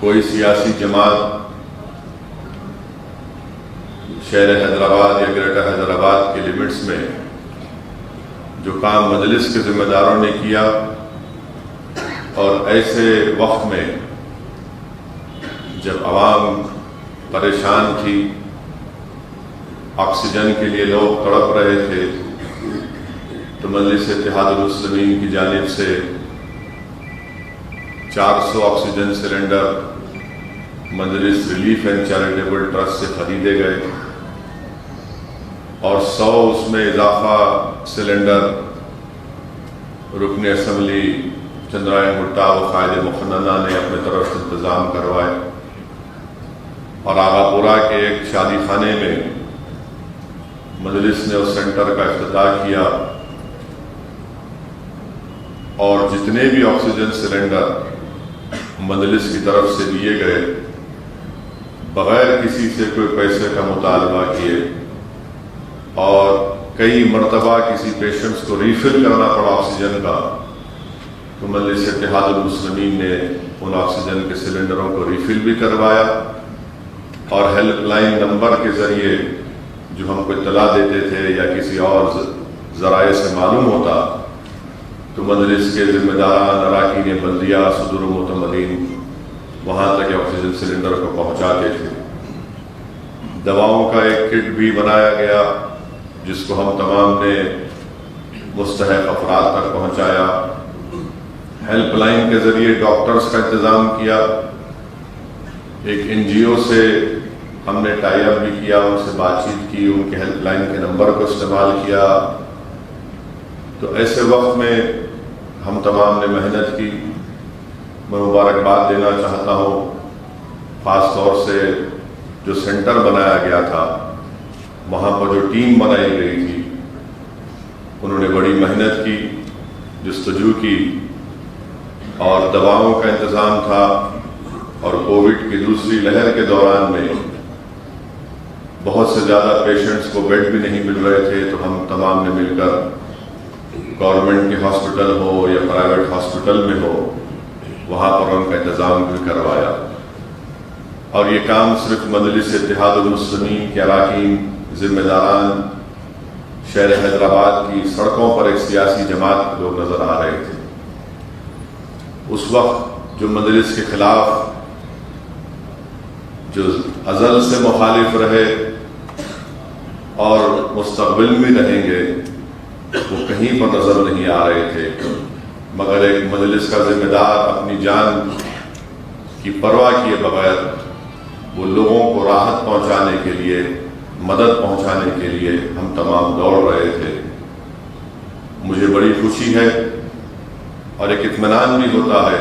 کوئی سیاسی جماعت شہر حیدرآباد یا گریٹر حیدرآباد کے لیمٹس میں جو کام مجلس کے ذمہ داروں نے کیا، اور ایسے وقت میں جب عوام پریشان تھی، آکسیجن کے لیے لوگ تڑپ رہے تھے، تو مجلس اتحاد المسلمین کی جانب سے 400 آکسیجن سلنڈر مجلس ریلیف اینڈ چیریٹیبل ٹرسٹ سے خریدے گئے، اور 100 اس میں اضافہ سلنڈر رکن اسمبلی چندرائن بھٹا و قائد مقننہ نے اپنے طرف سے انتظام کروائے، اور آغا پورہ کے ایک شادی خانے میں مجلس نے اس سینٹر کا افتتاح کیا، اور جتنے بھی آکسیجن سلنڈر مجلس کی طرف سے دیے گئے، بغیر کسی سے کوئی پیسے کا مطالبہ کیے، اور کئی مرتبہ کسی پیشنٹس کو ریفل کرنا پڑا آکسیجن کا، تو مجلس اتحاد المسلمین نے ان آکسیجن کے سلنڈروں کو ریفل بھی کروایا، اور ہیلپ لائن نمبر کے ذریعے جو ہم کو اطلاع دیتے تھے یا کسی اور ذرائع سے معلوم ہوتا، تو مجلس کے ذمہ داران، اراکین بلدیہ، صدر و معتمدین وہاں تک آکسیجن سلنڈر کو پہنچاتے تھے۔ دواؤں کا ایک کٹ بھی بنایا گیا جس کو ہم تمام نے مستحق افراد تک پہنچایا۔ ہیلپ لائن کے ذریعے ڈاکٹرز کا انتظام کیا، ایک NGO سے ہم نے ٹائی اپ بھی کیا، ان سے بات چیت کی، ان کے ہیلپ لائن کے نمبر کو استعمال کیا۔ تو ایسے وقت میں ہم تمام نے محنت کی۔ میں مبارکباد دینا چاہتا ہوں خاص طور سے جو سینٹر بنایا گیا تھا، وہاں پر جو ٹیم بنائی گئی تھی، انہوں نے بڑی محنت کی، جستجو کی، اور دواؤں کا انتظام تھا، اور کووڈ کی دوسری لہر کے دوران میں بہت سے زیادہ پیشنٹس کو بیڈ بھی نہیں مل رہے تھے، تو ہم تمام نے مل کر گورنمنٹ کے ہاسپٹل ہو یا پرائیویٹ ہاسپٹل میں ہو، وہاں پر ان کا انتظام بھی کروایا۔ اور یہ کام صرف مجلس اتحاد المسلمین کے اراکین، ذمہ داران شہر حیدرآباد کی سڑکوں پر ایک سیاسی جماعت کے لوگ نظر آ رہے تھے۔ اس وقت جو مجلس کے خلاف جو ازل سے مخالف رہے اور مستقبل میں رہیں گے، وہ کہیں پر نظر نہیں آ رہے تھے، مگر ایک مجلس کا ذمہ دار اپنی جان کی پرواہ کیے بغیر وہ لوگوں کو راحت پہنچانے کے لیے، مدد پہنچانے کے لیے ہم تمام دوڑ رہے تھے۔ مجھے بڑی خوشی ہے اور ایک اطمینان بھی ہوتا ہے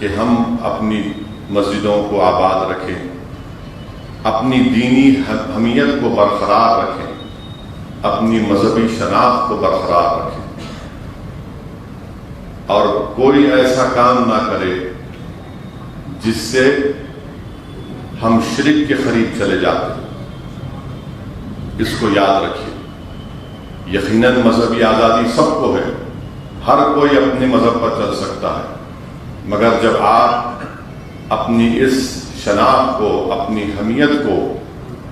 کہ ہم اپنی مسجدوں کو آباد رکھیں، اپنی دینی حمیت کو برقرار رکھیں، اپنی مذہبی شناخت کو برقرار رکھیں، اور کوئی ایسا کام نہ کرے جس سے ہم شرک کے قریب چلے جاتے ہیں۔ اس کو یاد رکھیے، یقیناً مذہبی آزادی سب کو ہے، ہر کوئی اپنے مذہب پر چل سکتا ہے، مگر جب آپ اپنی اس شناخت کو، اپنی حمیت کو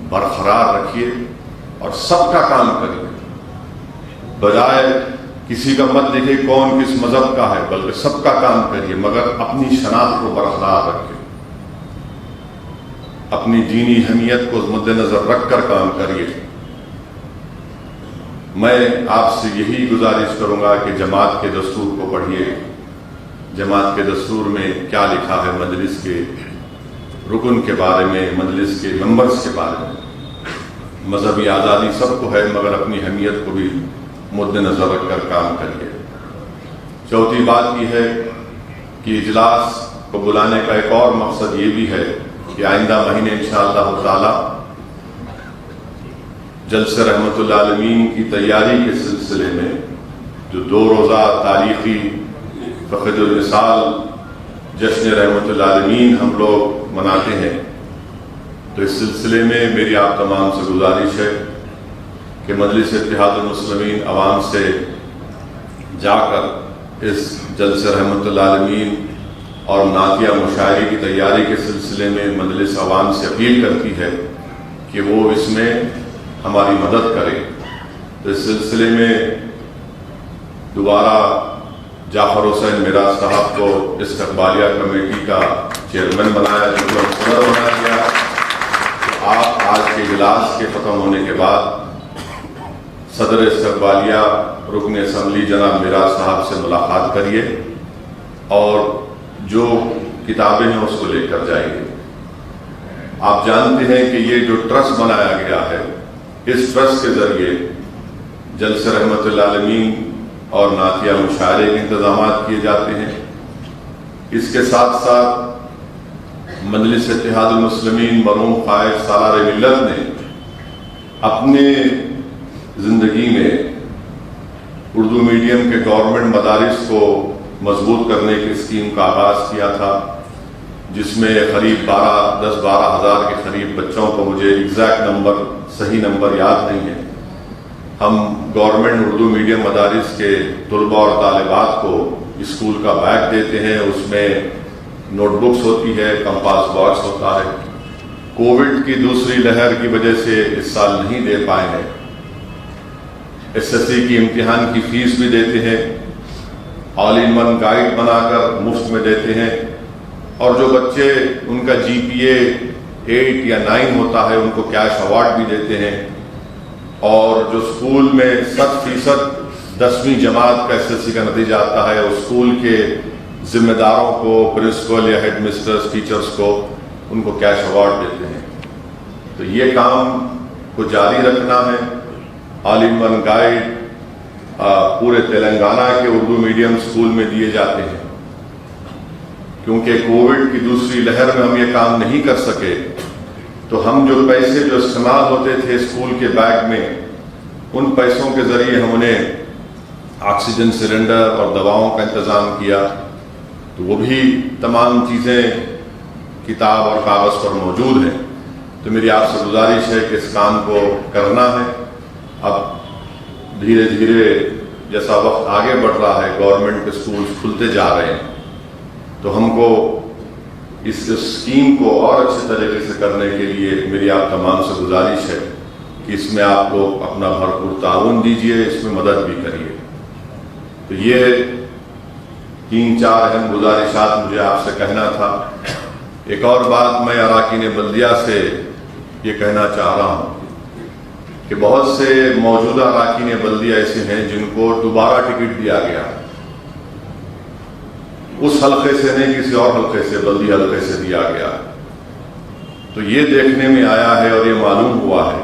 برقرار رکھیے اور سب کا کام کریے، بجائے کسی کا مت دیکھیے کون کس مذہب کا ہے، بلکہ سب کا کام کریے، مگر اپنی شناخت کو برقرار رکھیے، اپنی دینی حمیت کو مد نظر رکھ کر کام کریے۔ میں آپ سے یہی گزارش کروں گا کہ جماعت کے دستور کو پڑھیے۔ جماعت کے دستور میں کیا لکھا ہے مجلس کے رکن کے بارے میں، مجلس کے ممبرز کے بارے میں۔ مذہبی آزادی سب کو ہے، مگر اپنی حمیت کو بھی مد نظر رکھ کر کام کریے۔ چوتھی بات یہ ہے کہ اجلاس کو بلانے کا ایک اور مقصد یہ بھی ہے کہ آئندہ مہینے انشاءاللہ تعالی جلسہ رحمت اللہ عالمین کی تیاری کے سلسلے میں جو 2 روزہ تاریخی فقد الوصال جشن رحمت اللہ عالمین ہم لوگ مناتے ہیں، تو اس سلسلے میں میری آپ تمام سے گزارش ہے کہ مجلس اتحاد المسلمین عوام سے جا کر اس جلسہ رحمت اللہ عالمین اور نعتیہ مشاعرے کی تیاری کے سلسلے میں مجلس عوام سے اپیل کرتی ہے کہ وہ اس میں ہماری مدد کرے۔ تو اس سلسلے میں دوبارہ جعفر حسین میراث صاحب کو استقبالیہ کمیٹی کا چیئرمین بنایا، جن کو صدر بنایا گیا۔ آپ آج کے اجلاس کے ختم ہونے کے بعد صدر استقبالیہ رکن اسمبلی جناب میراث صاحب سے ملاقات کریے اور جو کتابیں ہیں اس کو لے کر جائیے۔ آپ جانتے ہیں کہ یہ جو ٹرسٹ بنایا گیا ہے، اس ٹرسٹ کے ذریعے جلسہ رحمت اللہ عالمین اور نعتیہ مشاعرے کے انتظامات کیے جاتے ہیں۔ اس کے ساتھ ساتھ مجلس اتحاد المسلمین مرحوم قائد سالار ملت نے اپنے زندگی میں اردو میڈیم کے گورنمنٹ مدارس کو مضبوط کرنے کی اسکیم کا آغاز کیا تھا، جس میں قریب 10-12 ہزار کے قریب بچوں کو، مجھے ایگزیکٹ صحیح نمبر یاد نہیں ہے، ہم گورنمنٹ اردو میڈیم مدارس کے طلباء اور طالبات کو اسکول کا بیگ دیتے ہیں، اس میں نوٹ بکس ہوتی ہے، کمپاس باکس ہوتا ہے۔ کووڈ کی دوسری لہر کی وجہ سے اس سال نہیں دے پائے ہیں۔ SSC کی امتحان کی فیس بھی دیتے ہیں، آل ان ون گائیڈ بنا کر مفت میں دیتے ہیں، اور جو بچے ان کا GPA 8 یا 9 ہوتا ہے ان کو کیش ایوارڈ بھی دیتے ہیں، اور جو اسکول میں 100% 10ویں جماعت کا SSC کا نتیجہ آتا ہے، اس اسکول کے ذمہ داروں کو، پرنسپل یا ہیڈ مسٹرز، ٹیچرز کو، ان کو کیش ایوارڈ دیتے ہیں۔ تو یہ کام کو جاری رکھنا ہے۔ آل ان ون گائیڈ پورے تلنگانہ کے اردو میڈیم اسکول میں دیے جاتے ہیں۔ کیونکہ کووڈ کی دوسری لہر میں ہم یہ کام نہیں کر سکے، تو ہم جو پیسے جو استعمال ہوتے تھے اسکول کے بیگ میں، ان پیسوں کے ذریعے ہم نے آکسیجن سلنڈر اور دواؤں کا انتظام کیا، تو وہ بھی تمام چیزیں کتاب اور کاغذ پر موجود ہیں۔ تو میری آپ سے گزارش ہے کہ اس کام کو کرنا ہے۔ اب دھیرے دھیرے جیسا وقت آگے بڑھ رہا ہے، گورنمنٹ کے اسکولز کھلتے جا رہے ہیں، تو ہم کو اس اسکیم کو اور اچھے طریقے سے کرنے کے لیے میری آپ تمام سے گزارش ہے کہ اس میں آپ لوگ اپنا بھرپور تعاون دیجیے، اس میں مدد بھی کریے۔ تو یہ 3-4 اہم گزارشات مجھے آپ سے کہنا تھا۔ ایک اور بات میں اراکین بلدیہ سے یہ کہنا چاہ رہا ہوں کہ بہت سے موجودہ اراکین بلدیہ ایسے ہیں جن کو دوبارہ ٹکٹ دیا گیا، اس حلقے سے نہیں، کسی اور حلقے سے، بلدی حلقے سے دیا گیا۔ تو یہ دیکھنے میں آیا ہے اور یہ معلوم ہوا ہے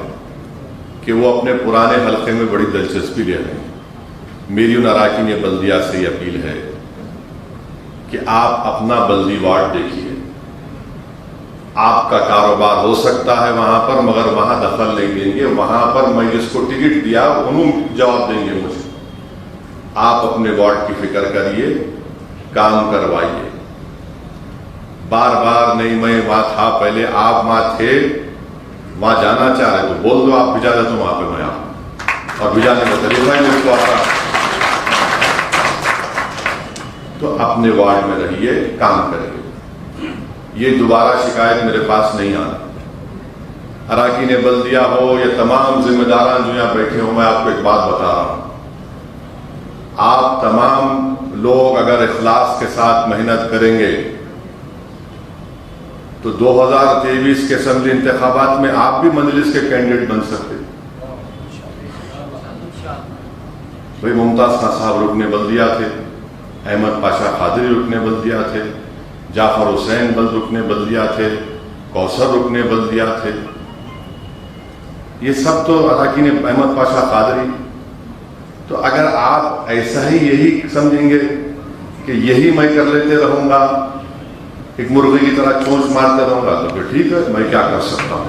کہ وہ اپنے پرانے حلقے میں بڑی دلچسپی لے رہے ہیں۔ میری ان اراکین بلدیہ سے یہ اپیل ہے کہ آپ اپنا بلدی وارڈ دیکھیے. آپ کا کاروبار ہو سکتا ہے وہاں پر، مگر وہاں دخل نہیں دیں گے. وہاں پر میں جس کو ٹکٹ دیا انہوں جواب دیں گے مجھے. آپ اپنے وارڈ کی فکر کریے، کام کروائیے. بار بار نہیں میں وہاں تھا پہلے، آپ وہاں تھے، وہاں جانا چاہ رہے تو بول دو، آپ بھیجا دے تو وہاں پہ میں آپ اور بھیجانے کا طریقہ ہے اس کو آپ. تو اپنے وارڈ میں رہیے، کام کریے. یہ دوبارہ شکایت میرے پاس نہیں آنا. اراکین بلدیہ ہو یا تمام ذمہ داران جو یہاں بیٹھے ہوں، میں آپ کو ایک بات بتا رہا ہوں. آپ تمام لوگ اگر اخلاص کے ساتھ محنت کریں گے تو 2023 کے اسمبلی انتخابات میں آپ بھی مجلس کے کینڈیڈیٹ بن سکتے. بھائی ممتاز خان صاحب رکن بلدیہ تھے، احمد پاشا قادری رکن بلدیہ تھے، جعفر حسین رکن بلدیہ تھے، کوثر رکن بلدیہ تھے. یہ سب تو اراکین احمد پاشا قادری. تو اگر آپ ایسا ہی یہی سمجھیں گے کہ یہی میں کر لیتے رہوں گا، ایک مرغی کی طرح چونچ مارتے رہوں گا، تو پھر ٹھیک ہے، میں کیا کر سکتا ہوں؟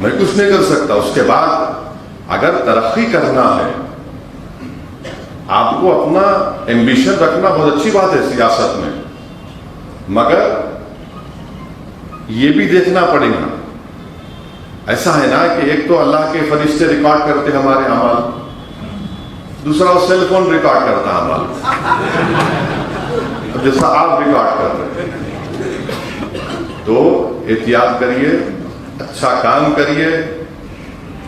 میں کچھ نہیں کر سکتا. اس کے بعد اگر ترقی کرنا ہے، آپ کو اپنا ایمبیشن رکھنا بہت اچھی بات ہے سیاست میں، مگر یہ بھی دیکھنا پڑے گا. ایسا ہے نا کہ ایک تو اللہ کے فرشتے ریکارڈ کرتے ہمارے اعمال، دوسرا وہ سیل فون ریکارڈ کرتا ہے اعمال، جیسا آپ ریکارڈ کر رہے ہیں. تو احتیاط کریے، اچھا کام کریے،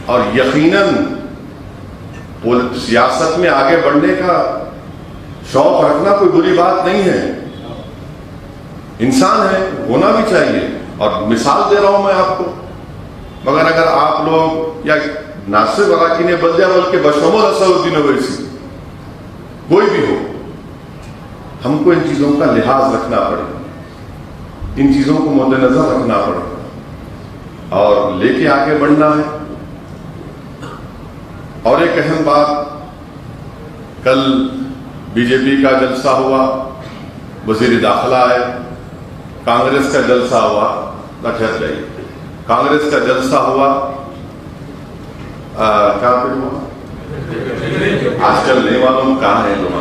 اور یقیناً سیاست میں آگے بڑھنے کا شوق رکھنا کوئی بری بات نہیں ہے. انسان ہے، ہونا بھی چاہیے. اور مثال دے رہا ہوں میں آپ کو. مگر اگر آپ لوگ یا نہ صرف اراکین بلدیہ بلکہ بشمول اسدالدین اویسی کوئی بھی ہو، ہم کو ان چیزوں کا لحاظ رکھنا پڑے گا، ان چیزوں کو مد نظر رکھنا پڑے گا اور لے کے آگے بڑھنا ہے. اور ایک اہم بات، کل بی جے پی کا جلسہ ہوا، وزیر داخلہ آئے. کانگریس کا جلسہ ہوا، ٹھہر جائیے، کانگریس کا جلسہ ہوا کہاں پہ ہوا؟ آج کل نہیں معلوم کہاں ہے لوگ.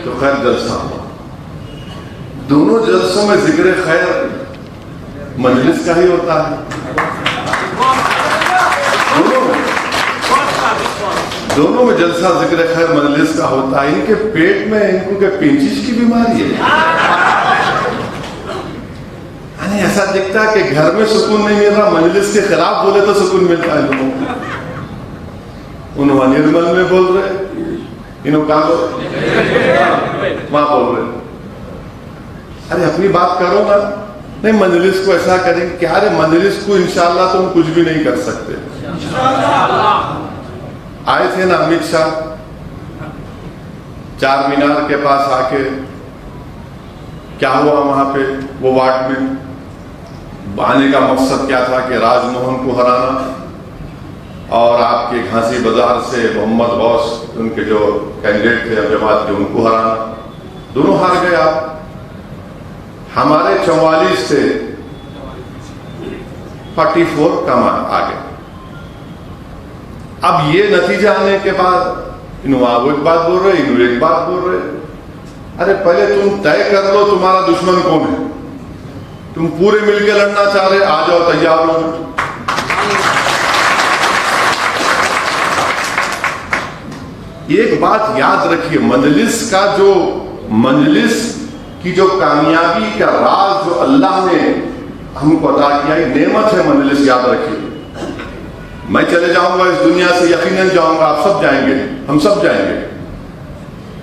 تو خیر جلسہ ہوا. دونوں جلسوں میں ذکر خیر مجلس کا ہی ہوتا ہے. دونوں میں جلسہ ذکر خیر مجلس کا ہوتا ہے. ان کے پیٹ میں ان کو کہ پینچش کی بیماری ہے. ایسا دکھتا ہے کہ گھر میں سکون نہیں مل رہا، مجلس کے خلاف بولے تو سکون ملتا ہے لوگوں کو. انہوں نرمل میں بول رہے، انہوں کہاں وہاں بول رہے. ارے اپنی بات کرو نا. نہیں مجلس کو ایسا کریں کہ ارے مجلس کو انشاءاللہ تم کچھ بھی نہیں کر سکتے. آئے تھے نا امت شاہ چار مینار کے پاس آ کے، کیا ہوا وہاں پہ وہ وارڈ میں؟ آنے کا مقصد کیا تھا کہ راج موہن کو ہرانا، اور آپ کے گھانسی بازار سے محمد غوث ان کے جو کینڈیڈیٹ تھے جماعت کے ان کو ہرانا. دونوں ہار گئے آپ. ہمارے 44 سے 44 کم آگے. اب یہ نتیجہ آنے کے بعد انہوں وہ ایک بات بول رہے، انہوں ایک بات بول رہے. ارے پہلے تم طے کر لو تمہارا دشمن کون ہے. تم پورے مل کے لڑنا چاہ رہے، آ جاؤ تیار ہو. ایک بات یاد رکھیے، مجلس کی جو کامیابی کا راز جو اللہ نے ہم کو عطا کیا ہے، نعمت ہے مجلس، یاد رکھیے. میں چلے جاؤں گا اس دنیا سے، یقیناً جاؤں گا، آپ سب جائیں گے، ہم سب جائیں گے،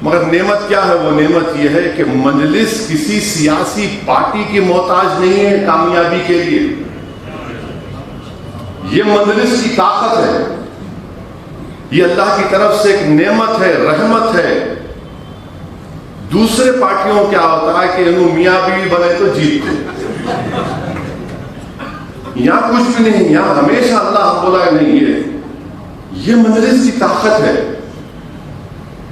مگر نعمت کیا ہے؟ وہ نعمت یہ ہے کہ مجلس کسی سیاسی پارٹی کی محتاج نہیں ہے کامیابی کے لیے. یہ مجلس کی طاقت ہے، یہ اللہ کی طرف سے ایک نعمت ہے، رحمت ہے. دوسرے پارٹیوں کیا ہوتا ہے کہ انہوں میاں بیوی بنے تو جیتتے. یہاں کچھ بھی نہیں، یہاں ہمیشہ اللہ ہم بولا ہے نہیں. یہ مجلس کی طاقت ہے.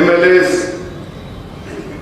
MLAs,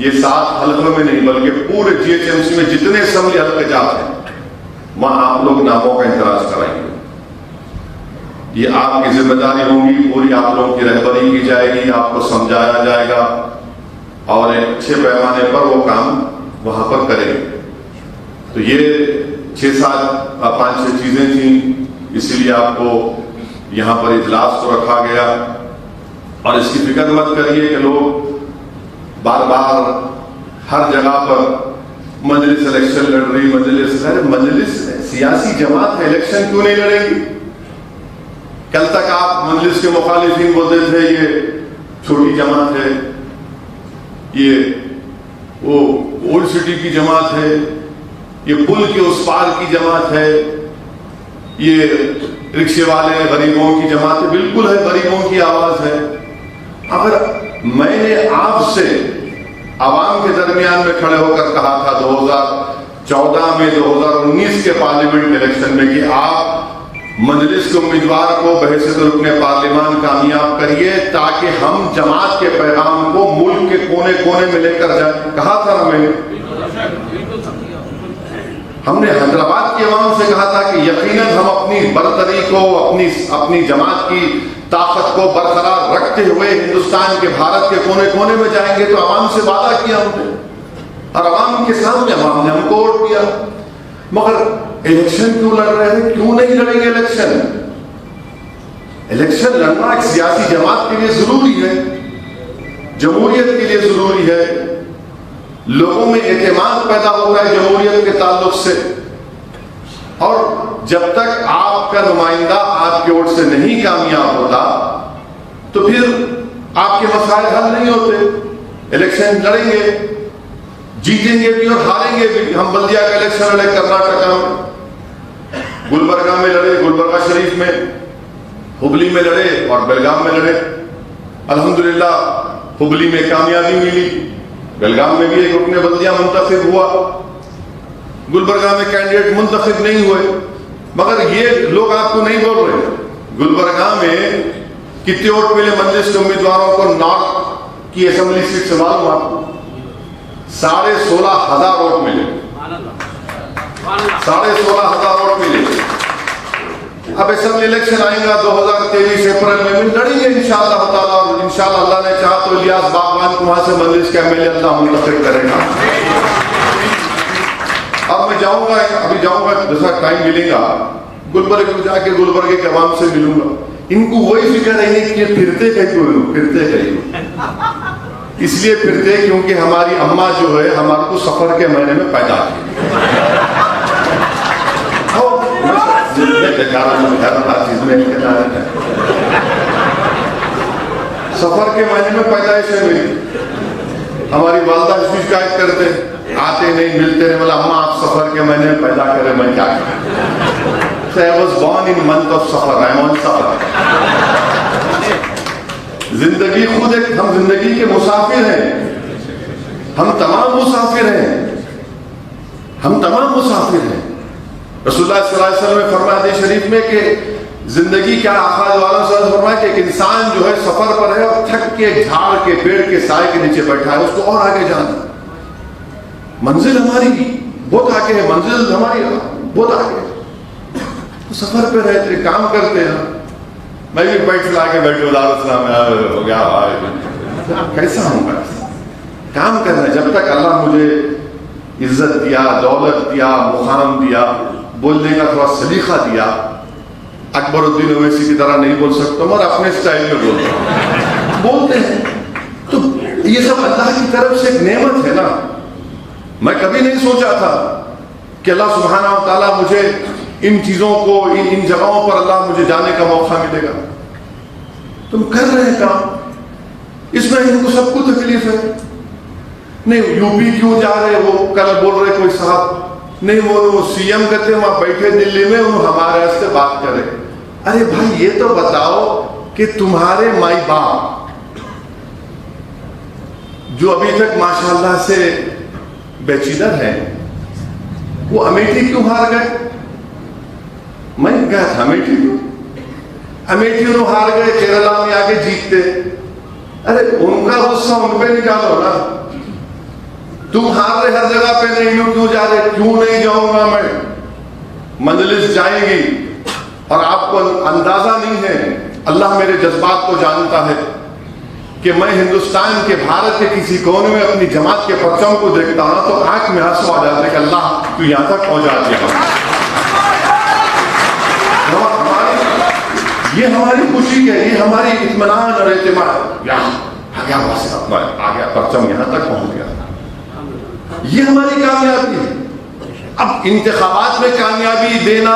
یہ 7 حلقوں میں نہیں بلکہ پورے GHMC میں جتنے اسمبلی حلقے جاتے ہیں وہاں آپ لوگ ناموں کا اندراج کرائیں گے. یہ آپ کی ذمہ داری ہوگی, پوری آپ لوگوں کی رہبری کی جائے گی, آپ کو سمجھایا جائے گا اور ایک اچھے پیمانے پر وہ کام وہاں پر کریں گے. تو یہ 5-6 چیزیں تھیں, اسی لیے آپ کو یہاں پر اجلاس کو رکھا گیا. اور اس کی فکر مت کریے کہ لوگ بار بار ہر جگہ پر مجلس الیکشن لڑ رہی, مجلس سیاسی جماعت ہے, الیکشن کیوں نہیں لڑے گی؟ کل تک آپ مجلس کے مخالفین بولتے تھے یہ چھوٹی جماعت ہے, یہ وہ اولڈ سٹی کی جماعت ہے, یہ پل کے اس پار کی جماعت ہے, یہ رکشے والے غریبوں کی جماعت ہے. بالکل ہے, غریبوں کی آواز ہے. اگر میں نے آپ سے عوام کے درمیان میں کھڑے ہو کر کہا تھا 2014 میں 2019 کے پارلیمنٹ الیکشن میں کہ آپ مجلس کے امیدوار کو بحیثیت رکن پارلیمان کامیاب کریے تاکہ ہم جماعت کے پیغام کو ملک کے کونے کونے میں لے کر جائیں, کہا تھا نا میں نے. ہم نے حیدرآباد کی عوام سے کہا تھا کہ یقیناً ہم اپنی برتری کو, اپنی جماعت کی طاقت کو برقرار رکھتے ہوئے ہندوستان کے, بھارت کے کونے کونے میں جائیں گے. تو عوام سے وعدہ کیا ہم نے, اور عوام کے سامنے عوام نے ہم کو ووٹ دیا. مگر الیکشن کیوں لڑ رہے ہیں؟ کیوں نہیں لڑیں گے الیکشن؟ الیکشن لڑنا ایک سیاسی جماعت کے لیے ضروری ہے, جمہوریت کے لیے ضروری ہے. لوگوں میں اعتماد پیدا ہوتا ہے جمہوریت کے تعلق سے. اور جب تک آپ کا نمائندہ آپ کے ووٹ سے نہیں کامیاب ہوتا تو پھر آپ کے مسائل حل نہیں ہوتے. الیکشن لڑیں گے, جیتیں گے بھی اور ہاریں گے بھی. ہم بلدیہ کا الیکشن لڑے کرناٹکا میں, گلبرگہ میں لڑے, گلبرگہ شریف میں, ہبلی میں لڑے اور بیلگام میں لڑے. الحمدللہ ہبلی میں کامیابی ملی, بیلگام میں بھی ایک رکن بلدیہ منتخب ہوا, گلبرگہ میں کینڈیڈیٹ منتخب نہیں ہوئے. مگر یہ لوگ آپ کو نہیں بول رہے, گلبرگہ میں کتنے ووٹ ملے مجلس کے امیدواروں کو نارتھ کی اسمبلی سیٹ سے معلوم آپ کو؟ 16,500 ووٹ ملے, 16,500 ووٹ ملے. اب اسمبلی الیکشن آئیں گا 2023 اپریل میں لڑیں گے انشاءاللہ تعالیٰ, اور انشاءاللہ اللہ نے چاہا تو الیاس باغبان کو وہاں سے مجلس کا MLA اللہ منتخب کرے گا. اب میں جاؤں گا, ابھی جاؤں گا, جیسا ٹائم ملے گا گلبرگہ میں جا کے گلبرگہ کے عوام سے ملوں گا. ان کو وہی فکر ہے کہ پھرتے کہیں اس لیے پھرتے کیونکہ ہماری اماں جو ہے ہمارے کو سفر کے مہینے میں پیدا کی. سفر کے مہینے میں پیدائش ہے میری. ہماری والدہ اس کی شکایت کرتے, آتے نہیں, ملتے نہیں, بولا اماں آپ سفر کے مہینے میں پیدا کرے, میں کیا کروں. So I was born in month of Safar, I am on Safar. زندگی خود ایک, ہم زندگی کے مسافر ہیں, ہم تمام مسافر ہیں, ہم تمام مسافر ہیں. رسول اللہ صلی اللہ علیہ وسلم نے فرمایا حدیث شریف میں کہ زندگی کیا, آقا والا صلی اللہ علیہ وسلم نے فرمایا کہ ایک انسان جو ہے سفر پر ہے اور تھک کے جھاڑ کے پیڑ کے سائے کے نیچے بیٹھا ہے, اس کو اور آگے جانا. منزل ہماری بہت آگے ہے, منزل ہماری بہت آگے ہے. سفر پہ رہتے, کام کرتے ہیں. میں بھی بیٹھ لا کے بیٹھے دارالسلام میں ہو گیا, کیسا ہوں گا, کام کرنا. جب تک اللہ مجھے عزت دیا, دولت دیا, مقام دیا, بولنے کا تھوڑا سلیقہ دیا, اکبر الدین اویسی کی طرح نہیں بول سکتا مگر اپنے سٹائل میں بولتا ہوں, بولتے ہیں. تو یہ سب اللہ کی طرف سے ایک نعمت ہے نا. میں کبھی نہیں سوچا تھا کہ اللہ سبحانہ و تعالیٰ مجھے ان چیزوں کو, ان جگہوں پر اللہ مجھے جانے کا موقع ملے گا. تم کر رہے ہیں کام, اس میں ان کو سب کو تکلیف ہے. نہیں یو پی کیوں جا رہے, وہ کل بول رہے کوئی صاحب, نہیں وہ سی ایم کہتے ہیں وہاں بیٹھے دلی میں, وہ ہمارے سے بات کرے. ارے بھائی یہ تو بتاؤ کہ تمہارے مائی باپ جو ابھی تک ماشاءاللہ سے بیچیلر ہیں, وہ امیٹھی کیوں ہار گئے؟ میں گیا تھا امیٹھی کیوں, امیٹھی انہوں ہار گئے, کیرلا میں آگے جیتتے. ارے ان کا غصہ ان پہ نکالو نا. تم ہار رہے ہر جگہ پہ نہیں ہو، کیوں جا رہے؟ کیوں نہیں جاؤں گا میں؟ مجلس جائیں گی اور آپ کو اندازہ نہیں ہے، اللہ میرے جذبات کو جانتا ہے کہ میں ہندوستان کے بھارت کے کسی کونے میں اپنی جماعت کے پرچم کو دیکھتا ہوں تو آنکھ میں آنسو آ جاتے کہ اللہ تو یہاں تک پہنچا دیا۔ یہ ہماری خوشی ہے، یہ ہماری اطمینان اور اعتماد، آ گیا پرچم یہاں تک پہنچ گیا، یہ ہماری کامیابی ہے۔ اب انتخابات میں کامیابی دینا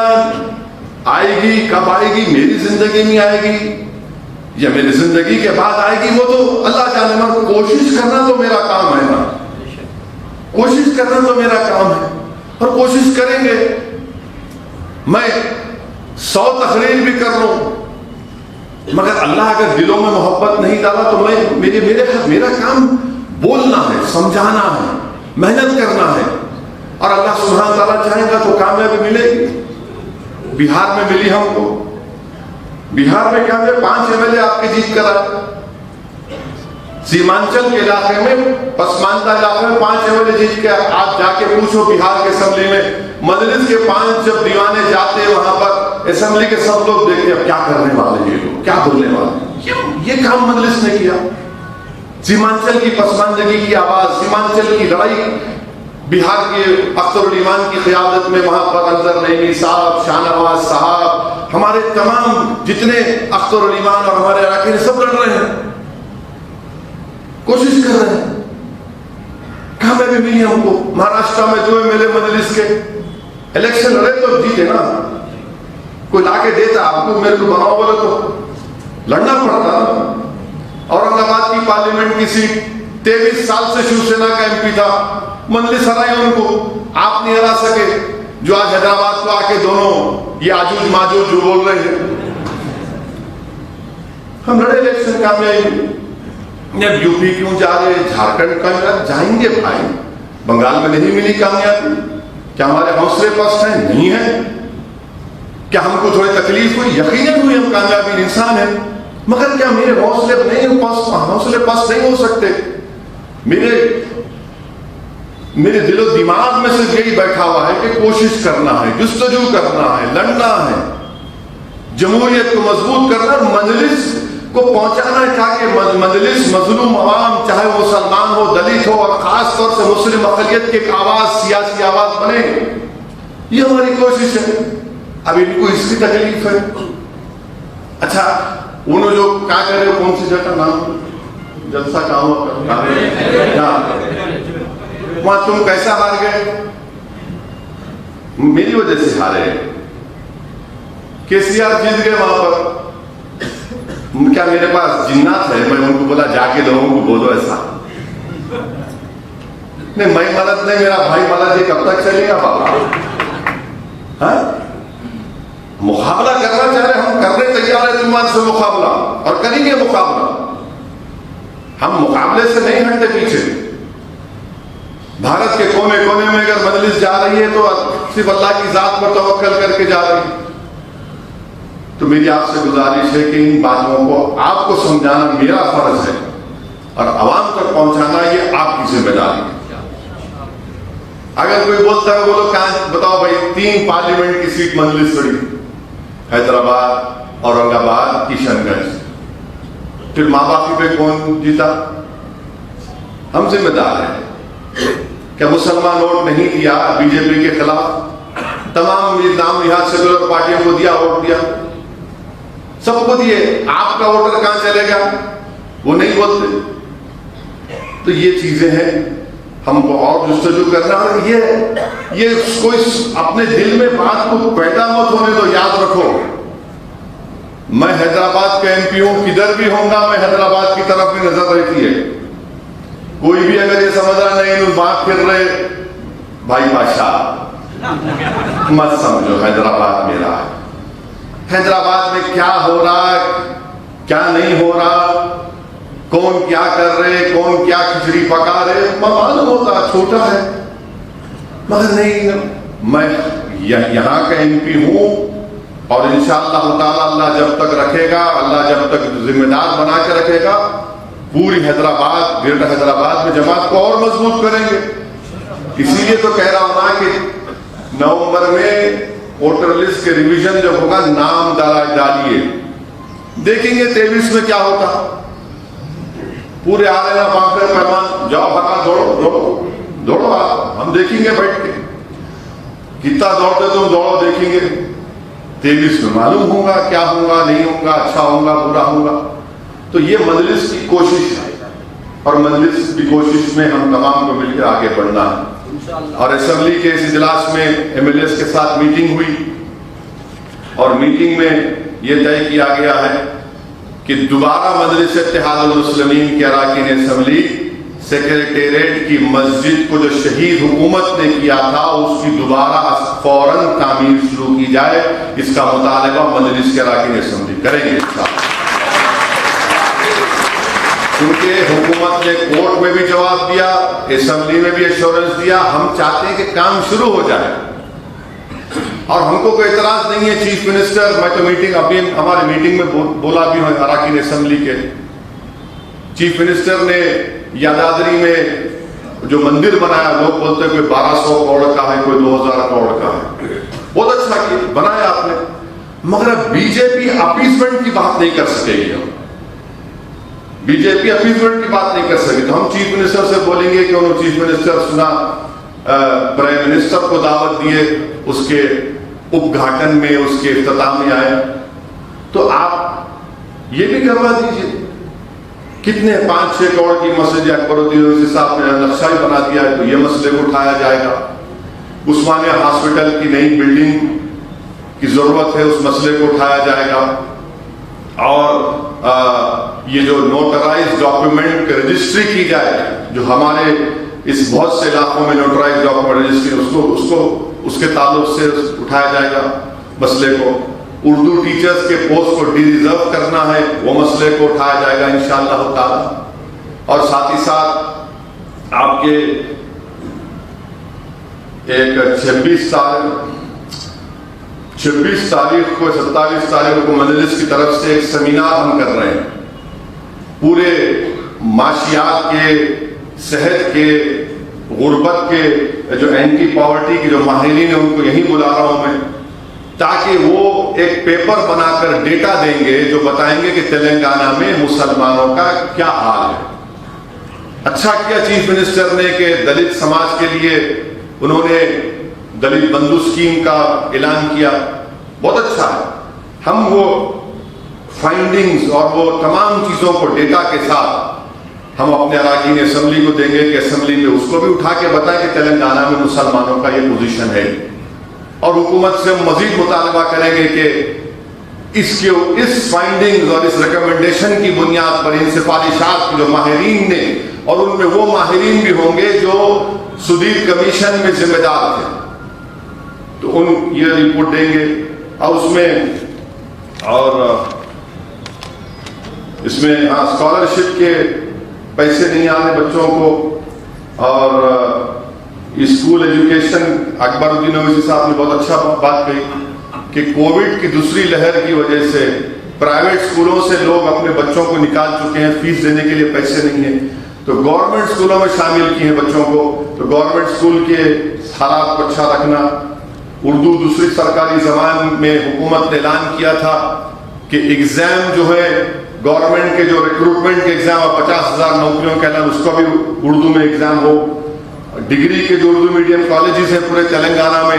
آئے گی، کب آئے گی؟ میری زندگی میں آئے گی یا میری زندگی کے بعد آئے گی، وہ تو اللہ جانے، مگر کوشش کرنا تو میرا کام ہے نا، کوشش کرنا تو میرا کام ہے، اور کوشش کریں گے۔ میں 100 تقریر بھی کر لوں، مگر اللہ اگر دلوں میں محبت نہیں ڈالا تو میرا کام بولنا ہے، سمجھانا ہے، محنت کرنا ہے، اور اللہ سبحانہ تعالیٰ چاہے گا تو کامیابی ملے گی۔ بہار میں ملی ہم کو، بہار میں کیا ہے 5 MLA آپ کے جیت کر آئے، سیمانچل کے علاقے میں، پسماندہ علاقے میں 5 MLA جیت کے، آپ جا کے پوچھو بہار کے اسمبلی میں، مجلس کے 5 جب دیوانے جاتے ہیں وہاں پر، اسمبلی کے سب لوگ دیکھتے ہیں اب کیا کرنے والے یہ لوگ، کیا بولنے والے، یہ کام مجلس نے کیا۔ سیمانچل کی پسماندگی کی آواز، سیمانچل کی لڑائی، بہار کے اختر الایمان کی قیادت میں وہاں پر انظر نعیمی صاحب، شاہ نواز صاحب، ہمارے تمام جتنے اختر الایمان اور ہمارے علاقے سب لڑ رہے ہیں، کوشش کر رہے ہیں، کامیابی ملی ہم کو۔ مہاراشٹر میں 2 MLA مجلس کے الیکشن لڑے تو جیتے نا، کوئی لا کے دیتا آپ کو، میرے کو بناؤ بولے تو لڑنا پڑتا نا۔ اورنگ آباد کی پارلیمنٹ کی سیٹ 23 سال سے شیو سینا کا MP تھا، مجلس ہرائی ان کو، آپ نہیں ہرا سکے، جو آج حیدرآباد کو آ کے دونوں یہ آجوج ماجوج جو بول رہے ہیں، ہم لڑے الیکشن کامیابی۔ اب UP کیوں جا رہے، جھارکھنڈ کا جائیں گے بھائی، بنگال میں نہیں ملی کامیابی، کیا ہمارے حوصلے پست ہیں؟ نہیں ہے۔ کیا ہم کو تھوڑی تکلیف ہوئی؟ یقیناً ہوئی، ہم کامیابی انسان ہیں، مگر کیا میرے حوصلے پست نہیں ہو سکتے؟ میرے دل و دماغ میں صرف یہی بیٹھا ہوا ہے کہ کوشش کرنا ہے، جستجو کرنا ہے، لڑنا ہے، جمہوریت کو مضبوط کرنا، مجلس کو پہنچانا ہے تاکہ مجلس مظلوم عوام، چاہے وہ مسلمان ہو، دلت ہو، اور خاص طور سے مسلم اقلیت کی ایک آواز، سیاسی آواز بنے، یہ ہماری کوشش ہے۔ اب ان کو اس کی تکلیف ہے۔ اچھا انہوں جو کیا کرے، کون سی جگہ نام جلسہ کہاں ہوا، وہاں تم کیسا ہار گئے؟ میری وجہ سے ہارے۔ KCR جیت گئے وہاں پر، کیا میرے پاس جنات ہے؟ میں ان کو بولا جا کے لوگوں کو بولو ایسا نہیں، میں مدد نہیں، میرا بھائی مدد، یہ کب تک چلے گا بابا؟ مقابلہ کرنا چاہ رہے، ہم کرنے تیار ہیں تمہارے سے مقابلہ، اور کریں گے مقابلہ، ہم مقابلے سے نہیں ہٹتے پیچھے۔ بھارت کے کونے کونے میں اگر مجلس جا رہی ہے تو صرف اللہ کی ذات پر توکل کر کے جا رہی ہے۔ تو میری آپ سے گزارش ہے کہ ان باتوں کو آپ کو سمجھانا میرا فرض ہے، اور عوام تک پہنچانا یہ آپ کی ذمہ داری ہے۔ اگر کوئی بولتا ہے بولو کہاں بتاؤ بھائی، 3 پارلیمنٹ کی سیٹ مجلس لڑی، حیدرآباد، اورنگ آباد، کشن گنج، پھر ماں باپی پہ کون جیتا؟ ہم ذمہ دار ہیں۔ کیا مسلمان ووٹ نہیں دیا BJP کے خلاف؟ تمام نام یہاں سیکولر پارٹیوں کو دیا، ووٹ دیا، سب کو دیے، آپ کا ووٹر کہاں چلے گا؟ وہ نہیں بولتے۔ تو یہ چیزیں ہیں، ہم کو اور جستجو کرنا ہے۔ یہ کوئی اپنے دل میں بات کو پیدا مت ہونے دو، یاد رکھو میں حیدرآباد کا MP ہوں، کدھر بھی ہوں گا میں حیدرآباد کی طرف بھی نظر رہتی ہے۔ کوئی بھی اگر یہ سمجھ رہا نہیں بات پھر رہے، بھائی بادشاہ مت سمجھو، حیدرآباد میرا ہے۔ حیدرآباد میں کیا ہو رہا ہے، کیا نہیں ہو رہا، کون کیا کر رہے، کون کیا کھچڑی پکا رہے، معلوم ہوتا، چھوٹا ہے، مگر نہیں، میں یہاں کا MP ہوں، اور انشاءاللہ تعالی اللہ جب تک رکھے گا، اللہ جب تک ذمہ دار بنا کے رکھے گا، پوری حیدرآباد، گریٹر حیدرآباد میں جماعت کو اور مضبوط کریں گے۔ اسی لیے تو کہہ رہا ہوں نا کہ نومبر میں ووٹر لسٹ کے ریویژن جب ہوگا نام ڈالیے, دیکھیں گے 23 میں کیا ہوتا. پورے آ رہے نا پامپر مہمان, جاؤ بھگا دوڑو آپ, ہم دیکھیں گے بیٹھ کے کتنا دوڑتے تم دوڑو, دیکھیں گے 23 میں معلوم ہوگا کیا ہوگا نہیں ہوگا, اچھا ہوگا برا ہوگا. تو یہ مجلس کی کوشش ہے, اور مجلس کی کوشش میں ہم تمام کو مل کے آگے بڑھنا ہے. اور اسمبلی کے اس اجلاس میں ایم ایل ایز کے ساتھ میٹنگ ہوئی, اور میٹنگ میں یہ طے کیا گیا ہے کہ دوبارہ مجلس اتحاد المسلمین کے اراکین اسمبلی سیکریٹریٹ کی مسجد کو جو شہید حکومت نے کیا تھا اس کی دوبارہ فوراً تعمیر شروع کی جائے. اس کا مطالبہ مجلس کے اراکین اسمبلی کریں گے کیونکہ حکومت نے کورٹ میں بھی جواب دیا, اسمبلی میں بھی ایشورنس دیا. ہم چاہتے ہیں کہ کام شروع ہو جائے, اور ہم کو کوئی اعتراض نہیں ہے. چیف منسٹر, میں تو میٹنگ ابھی ہماری میٹنگ میں بولا بھی ہوں اراکین اسمبلی کے, چیف منسٹر نے یادادری میں جو مندر بنایا, لوگ بولتے ہیں کوئی 1200 کروڑ کا ہے, کوئی 2000 کروڑ کا ہے, بہت اچھا کیا بنایا آپ نے, مگر بی جے پی اپیسمنٹ کی بات نہیں کر سکے گی. بی جے پی اپیسمنٹ کی بات نہیں کر سکے, تو ہم چیف منسٹر سے بولیں گے کہ انہوں چیف منسٹر سنا, پرائم منسٹر کو دعوت دیے, اس کے اپگھاٹن میں, اس کے افتتاح میں آئے, تو آپ یہ بھی کروا دیجیے. کتنے 5-6 کروڑ کی مسجد اکبر الدین اویسی صاحب نے نقشہ ہی بنا دیا ہے, تو یہ مسئلے کو اٹھایا جائے گا. عثمانیہ ہاسپٹل کی نئی بلڈنگ کی ضرورت ہے, اس مسئلے کو اٹھایا جائے گا. اور یہ جو نوٹرائز ڈاکیومنٹ رجسٹری کی جائے, جو ہمارے اس بہت سے علاقوں میں نوٹرائز ڈاکیومنٹ رجسٹری, اس کے تعلق سے اٹھایا جائے گا مسئلے کو. اردو ٹیچرز کے پوسٹ کو ڈی ریزرو کرنا ہے, وہ مسئلے کو اٹھایا جائے گا انشاءاللہ تعالی. اور ساتھ ہی ساتھ آپ کے ایک 26 تاریخ کو 27 تاریخ کو مجلس کی طرف سے ایک سیمینار ہم کر رہے ہیں. پورے معاشیات کے, صحت کے, غربت کے, جو اینٹی پاورٹی کے جو ماہرین ہیں ان کو یہیں بلا رہا ہوں میں, تاکہ وہ ایک پیپر بنا کر ڈیٹا دیں گے جو بتائیں گے کہ تلنگانہ میں مسلمانوں کا کیا حال ہے. اچھا کیا چیف منسٹر نے کہ دلت سماج کے لیے انہوں نے دلت بندھو اسکیم کا اعلان کیا, بہت اچھا ہے. ہم وہ فائنڈنگز اور وہ تمام چیزوں کو ڈیٹا کے ساتھ ہم اپنے اراکین اسمبلی کو دیں گے کہ اسمبلی میں اس کو بھی اٹھا کے بتائیں کہ تلنگانہ میں مسلمانوں کا یہ پوزیشن ہے. اور حکومت سے ہم مزید مطالبہ کریں گے کہ اس فائنڈنگز اور اس ریکمنڈیشن کی بنیاد پر ان سفارشات کی جو ماہرین نے, اور ان میں وہ ماہرین بھی ہوں گے جو سدید کمیشن میں ذمہ دار تھے, تو ان یہ رپورٹ دیں گے. اور اس میں اسکالرشپ کے پیسے نہیں آنے بچوں کو, اور اسکول ایجوکیشن, اکبر الدین اویسی صاحب نے بہت اچھا بات کہی کہ کووڈ کی دوسری لہر کی وجہ سے پرائیویٹ اسکولوں سے لوگ اپنے بچوں کو نکال چکے ہیں, فیس دینے کے لیے پیسے نہیں ہیں, تو گورنمنٹ اسکولوں میں شامل کیے ہیں بچوں کو. تو گورنمنٹ اسکول کے حالات کو اچھا رکھنا. اردو دوسری سرکاری زبان میں حکومت نے اعلان کیا تھا کہ ایگزام جو ہے گورنمنٹ کے جو ریکروٹمنٹ کے ایگزام اور 50,000 نوکریوں کا اعلان, اس کو بھی اردو میں ایگزام ہو. ڈگری کے جو اردو میڈیم کالجز ہیں پورے تلنگانہ میں,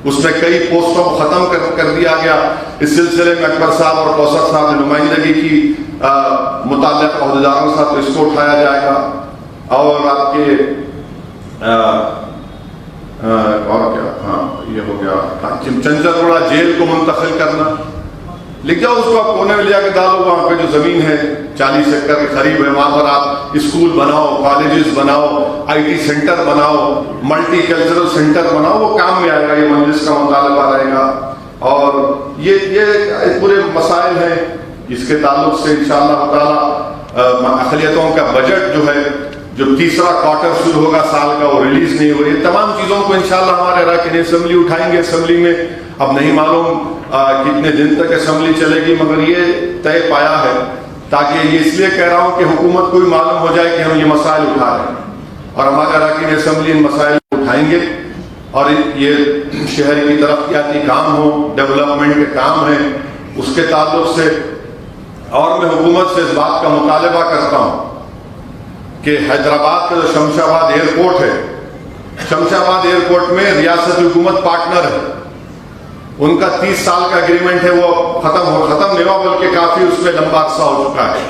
اس میں کئی پوسٹوں کو ختم کر دیا گیا. اس سلسلے میں اکبر صاحب اور کوثر صاحب نے نمائندگی کی متعلقہ عہدیداروں کے ساتھ, تو اس کو اٹھایا جائے گا. اور آپ کے اور کیا, ہاں یہ ہو گیا چنچلگوڑا جیل کو منتقل کرنا. لکھ جاؤ اس کو, آپ کونے میں لے جا کے ڈالو, وہاں پہ جو زمین ہے 40 ایکڑ کے قریب ہے, وہاں پر آپ اسکول بناؤ, کالجز بناؤ, آئی ٹی سینٹر بناؤ, ملٹی کلچرل سینٹر بناؤ, وہ کام میں آئے گا. یہ مجلس کا مطالبہ رہے گا. اور یہ پورے مسائل ہیں اس کے تعلق سے انشاءاللہ تعالی. اقلیتوں کا بجٹ جو ہے, جو تیسرا کوارٹر شروع ہوگا سال کا, وہ ریلیز نہیں ہو رہی. تمام چیزوں کو انشاءاللہ ہمارے اراکین اسمبلی اٹھائیں گے. اسمبلی میں اب نہیں معلوم کتنے دن تک اسمبلی چلے گی, مگر یہ طے پایا ہے, تاکہ یہ اس لیے کہہ رہا ہوں کہ حکومت کو بھی معلوم ہو جائے کہ ہم یہ مسائل اٹھا رہے ہیں. اور ہمارے اراکین اسمبلی ان مسائل کو اٹھائیں گے اور یہ شہر کی ترقیاتی کام ہو، ڈیولپمنٹ کے کام ہیں، اس کے تعلق سے. اور میں حکومت سے اس بات کا مطالبہ کرتا ہوں کہ حیدرآباد کا جو شمشاباد ایئرپورٹ ہے، شمشاباد ایئرپورٹ میں ریاستی حکومت پارٹنر ہے. ان کا 30 سال کا اگریمنٹ ہے، وہ ختم نہیں ہوا بلکہ کافی اس میں لمبا عرصہ ہو چکا ہے.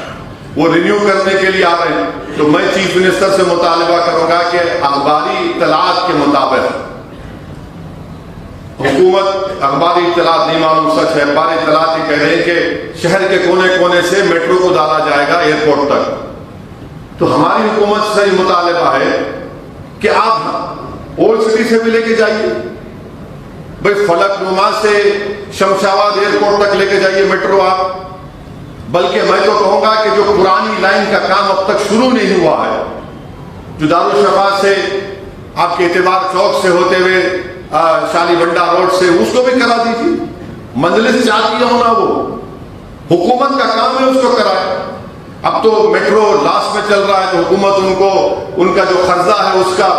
وہ رینیو کرنے کے لیے آ رہے ہیں. تو میں چیف منسٹر سے مطالبہ کروں گا کہ اخباری اطلاعات کے مطابق حکومت، اخباری اطلاعات نہیں معلوم سچ ہے، اخباری اطلاعات یہ کہہ رہے ہیں کہ شہر کے کونے کونے سے میٹرو کو ڈالا جائے گا ایئرپورٹ تک. تو ہماری حکومت سے یہ مطالبہ ہے کہ آپ اولڈ سٹی سے بھی لے کے جائیے، بھائی فلک نما سے شمشاباد ایئرپورٹ تک لے کے جائیے میٹرو آپ. بلکہ میں تو کہوں گا کہ جو پرانی لائن کا کام اب تک شروع نہیں ہوا ہے، جو دارالشفا سے آپ کے اعتبار چوک سے ہوتے ہوئے شالی بنڈا روڈ سے، اس کو بھی کرا دیجیے. مجلس چاہتی ہے ہونا، وہ حکومت کا کام ہے، اس کو کرائے. اب تو میٹرو لاسٹ میں چل رہا ہے تو حکومت ان کو ان کا جو قرضہ ہے اس کا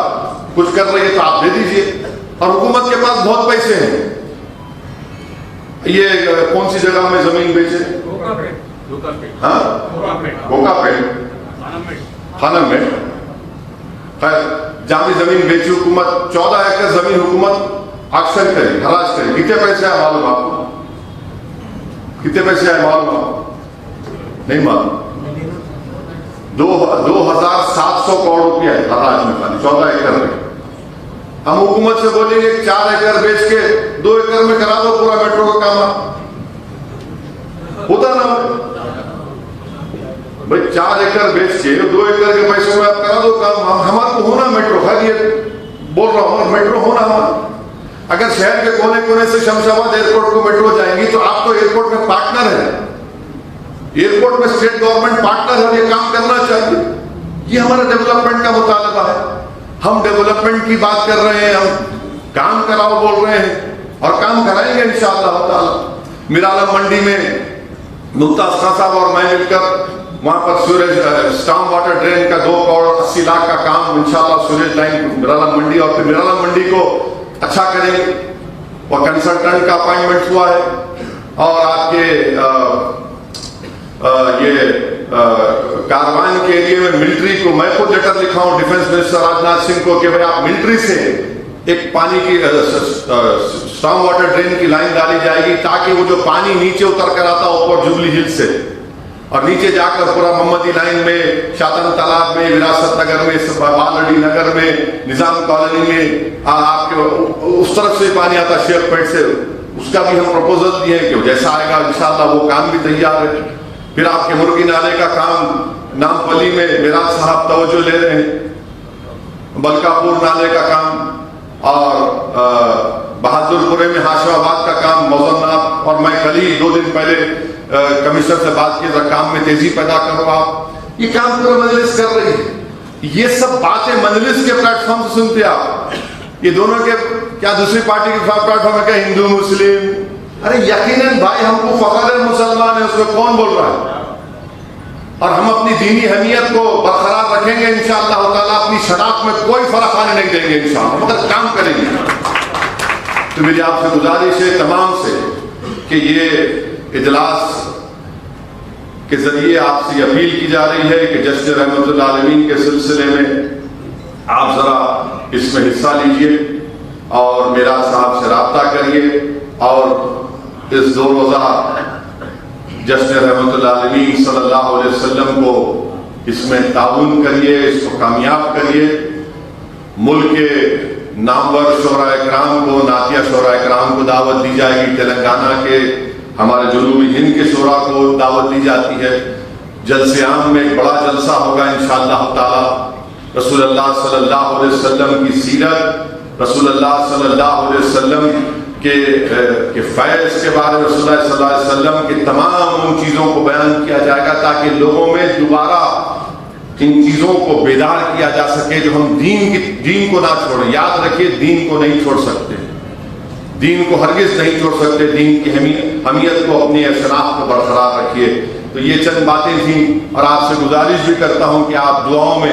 کچھ کر رہی ہے تو آپ دے دیجیے. اور حکومت کے پاس بہت پیسے ہیں. یہ کون سی جگہ میں زمین بیچے؟ ہاں، گوکا پیٹ، خانم میں. خیر، جہاں زمین بیچی حکومت، 14 ایکڑ زمین حکومت آکشن کرے، حراج کرے. کتنے پیسے آئے معلوم آپ کو؟ کتنے پیسے آئے معلوم آپ کو؟ نہیں معلوم. 2700 کروڑ روپیہ ہے حراج میں خالی 14 ایکڑ میں. ہم حکومت سے بولیں گے 4 ایکڑ بیچ کے 2 ایکڑ میں کرا دو پورا میٹرو کا کام. ہوتا نا بھائی، 4 ایکڑ بیچ کے 2 ایکڑ کے پیسے میں آپ کرا دو کام. ہمارا تو ہونا میٹرو، خیر یہ بول رہا ہوں میٹرو ہونا ہمارا. اگر شہر کے کونے کونے سے شمشاباد ایئرپورٹ کو میٹرو جائیں گی تو آپ تو ایئرپورٹ میں پارٹنر ہیں، ایئرپورٹ میں اسٹیٹ گورنمنٹ پارٹنر ہے، یہ کام کرنا چاہیے. یہ ہمارا ڈیولپمنٹ کا مطالبہ ہے. ہم ڈیولپمنٹ کی بات کر رہے ہیں، ہم کام کراؤ بول رہے ہیں اور کام کرائیں گے انشاءاللہ تعالی. میرالم منڈی میں ممتاز خان صاحب اور میں مل کر وہاں پر سوریج اسٹارم واٹر ڈرین کا 2 کروڑ 80 لاکھ کا کام انشاءاللہ سوریج لائن میرالم منڈی اور پھر میرالم منڈی کو اچھا کریں گے. وہ کنسلٹنٹ کا اپائنٹمنٹ ہوا ہے. اور آپ کے یہ کاروان کے ایریے میں ملٹری کو میں خود لیٹر لکھا ہوں ڈیفنس منسٹر راجناتھ سنگھ کو کہ بھائی آپ ملٹری سے ایک پانی کی اسٹارم واٹر ڈرین کی لائن ڈالی جائے گی تاکہ وہ جو پانی نیچے اتر کر آتا اوپر جوبلی ہل سے اور نیچے جا کر پورا محمدی لائن میں، شاطن تالاب میں، وراثت نگر میں، بالڈی نگر میں، نظام کالونی میں آپ کے اس طرف سے پانی آتا شیخ پیٹ سے. اس کا بھی ہم پروپوزل دیے کہ جیسا آئے گا انشاءاللہ وہ کام بھی تیار ہے. پھر آپ کے مرغی نالے کا کام نام پلی میں میراج صاحب توجہ لے رہے ہیں. بلکاپور نالے کا کام اور بہادر پورے میں ہاشم آباد کا کام موزن ناب. اور میں کل ہی 2 دن پہلے کمشنر سے بات کی کام میں تیزی پیدا کرو. آپ یہ کام پورا مجلس کر رہی ہے. یہ سب باتیں مجلس کے پلیٹ فارم سے سنتے آپ. یہ دونوں کے کیا دوسری پارٹی کے پلیٹ فارم ہے کیا ہندو مسلم؟ ارے یقیناً بھائی ہم کو فخر ہے مسلمان ہے، اس میں کون بول رہا ہے؟ اور ہم اپنی دینی اہمیت کو برقرار رکھیں گے انشاءاللہ تعالیٰ. اپنی شناخت میں کوئی فرق آنے نہیں دیں گے انشاءاللہ، مگر کام کریں گے. تو میری آپ سے گزارش ہے تمام سے کہ یہ اجلاس کے ذریعے آپ سے اپیل کی جا رہی ہے کہ جشن رحمت اللہ عالمین کے سلسلے میں آپ ذرا اس میں حصہ لیجئے اور میرا صاحب سے رابطہ کریے اور اس 2 روزہ جشن رحمت اللہ عالمین صلی اللہ علیہ وسلم کو اس میں تعاون کریے، اس کو کامیاب کریے. ملک کے نامور شعراء اکرام کو، نعتیہ شعراء اکرام کو دعوت دی جائے گی. تلنگانہ کے ہمارے جنوبی ہند کے شعراء کو دعوت دی جاتی ہے. جلسے عام میں ایک بڑا جلسہ ہوگا انشاءاللہ تعالی. رسول اللہ صلی اللہ علیہ وسلم کی سیرت، رسول اللہ صلی اللہ علیہ وسلم کے فیض کے بارے میں، رسول اللہ صلی اللہ علیہ وسلم کی تمام ان چیزوں کو بیان کیا جائے گا تاکہ لوگوں میں دوبارہ ان چیزوں کو بیدار کیا جا سکے جو ہم دین کو نہ چھوڑیں. یاد رکھیے دین کو نہیں چھوڑ سکتے، دین کو ہرگز نہیں چھوڑ سکتے. دین کی اہمیت کو، اپنی شناخت کو برقرار رکھیے. تو یہ چند باتیں تھیں اور آپ سے گزارش بھی کرتا ہوں کہ آپ دعاؤں میں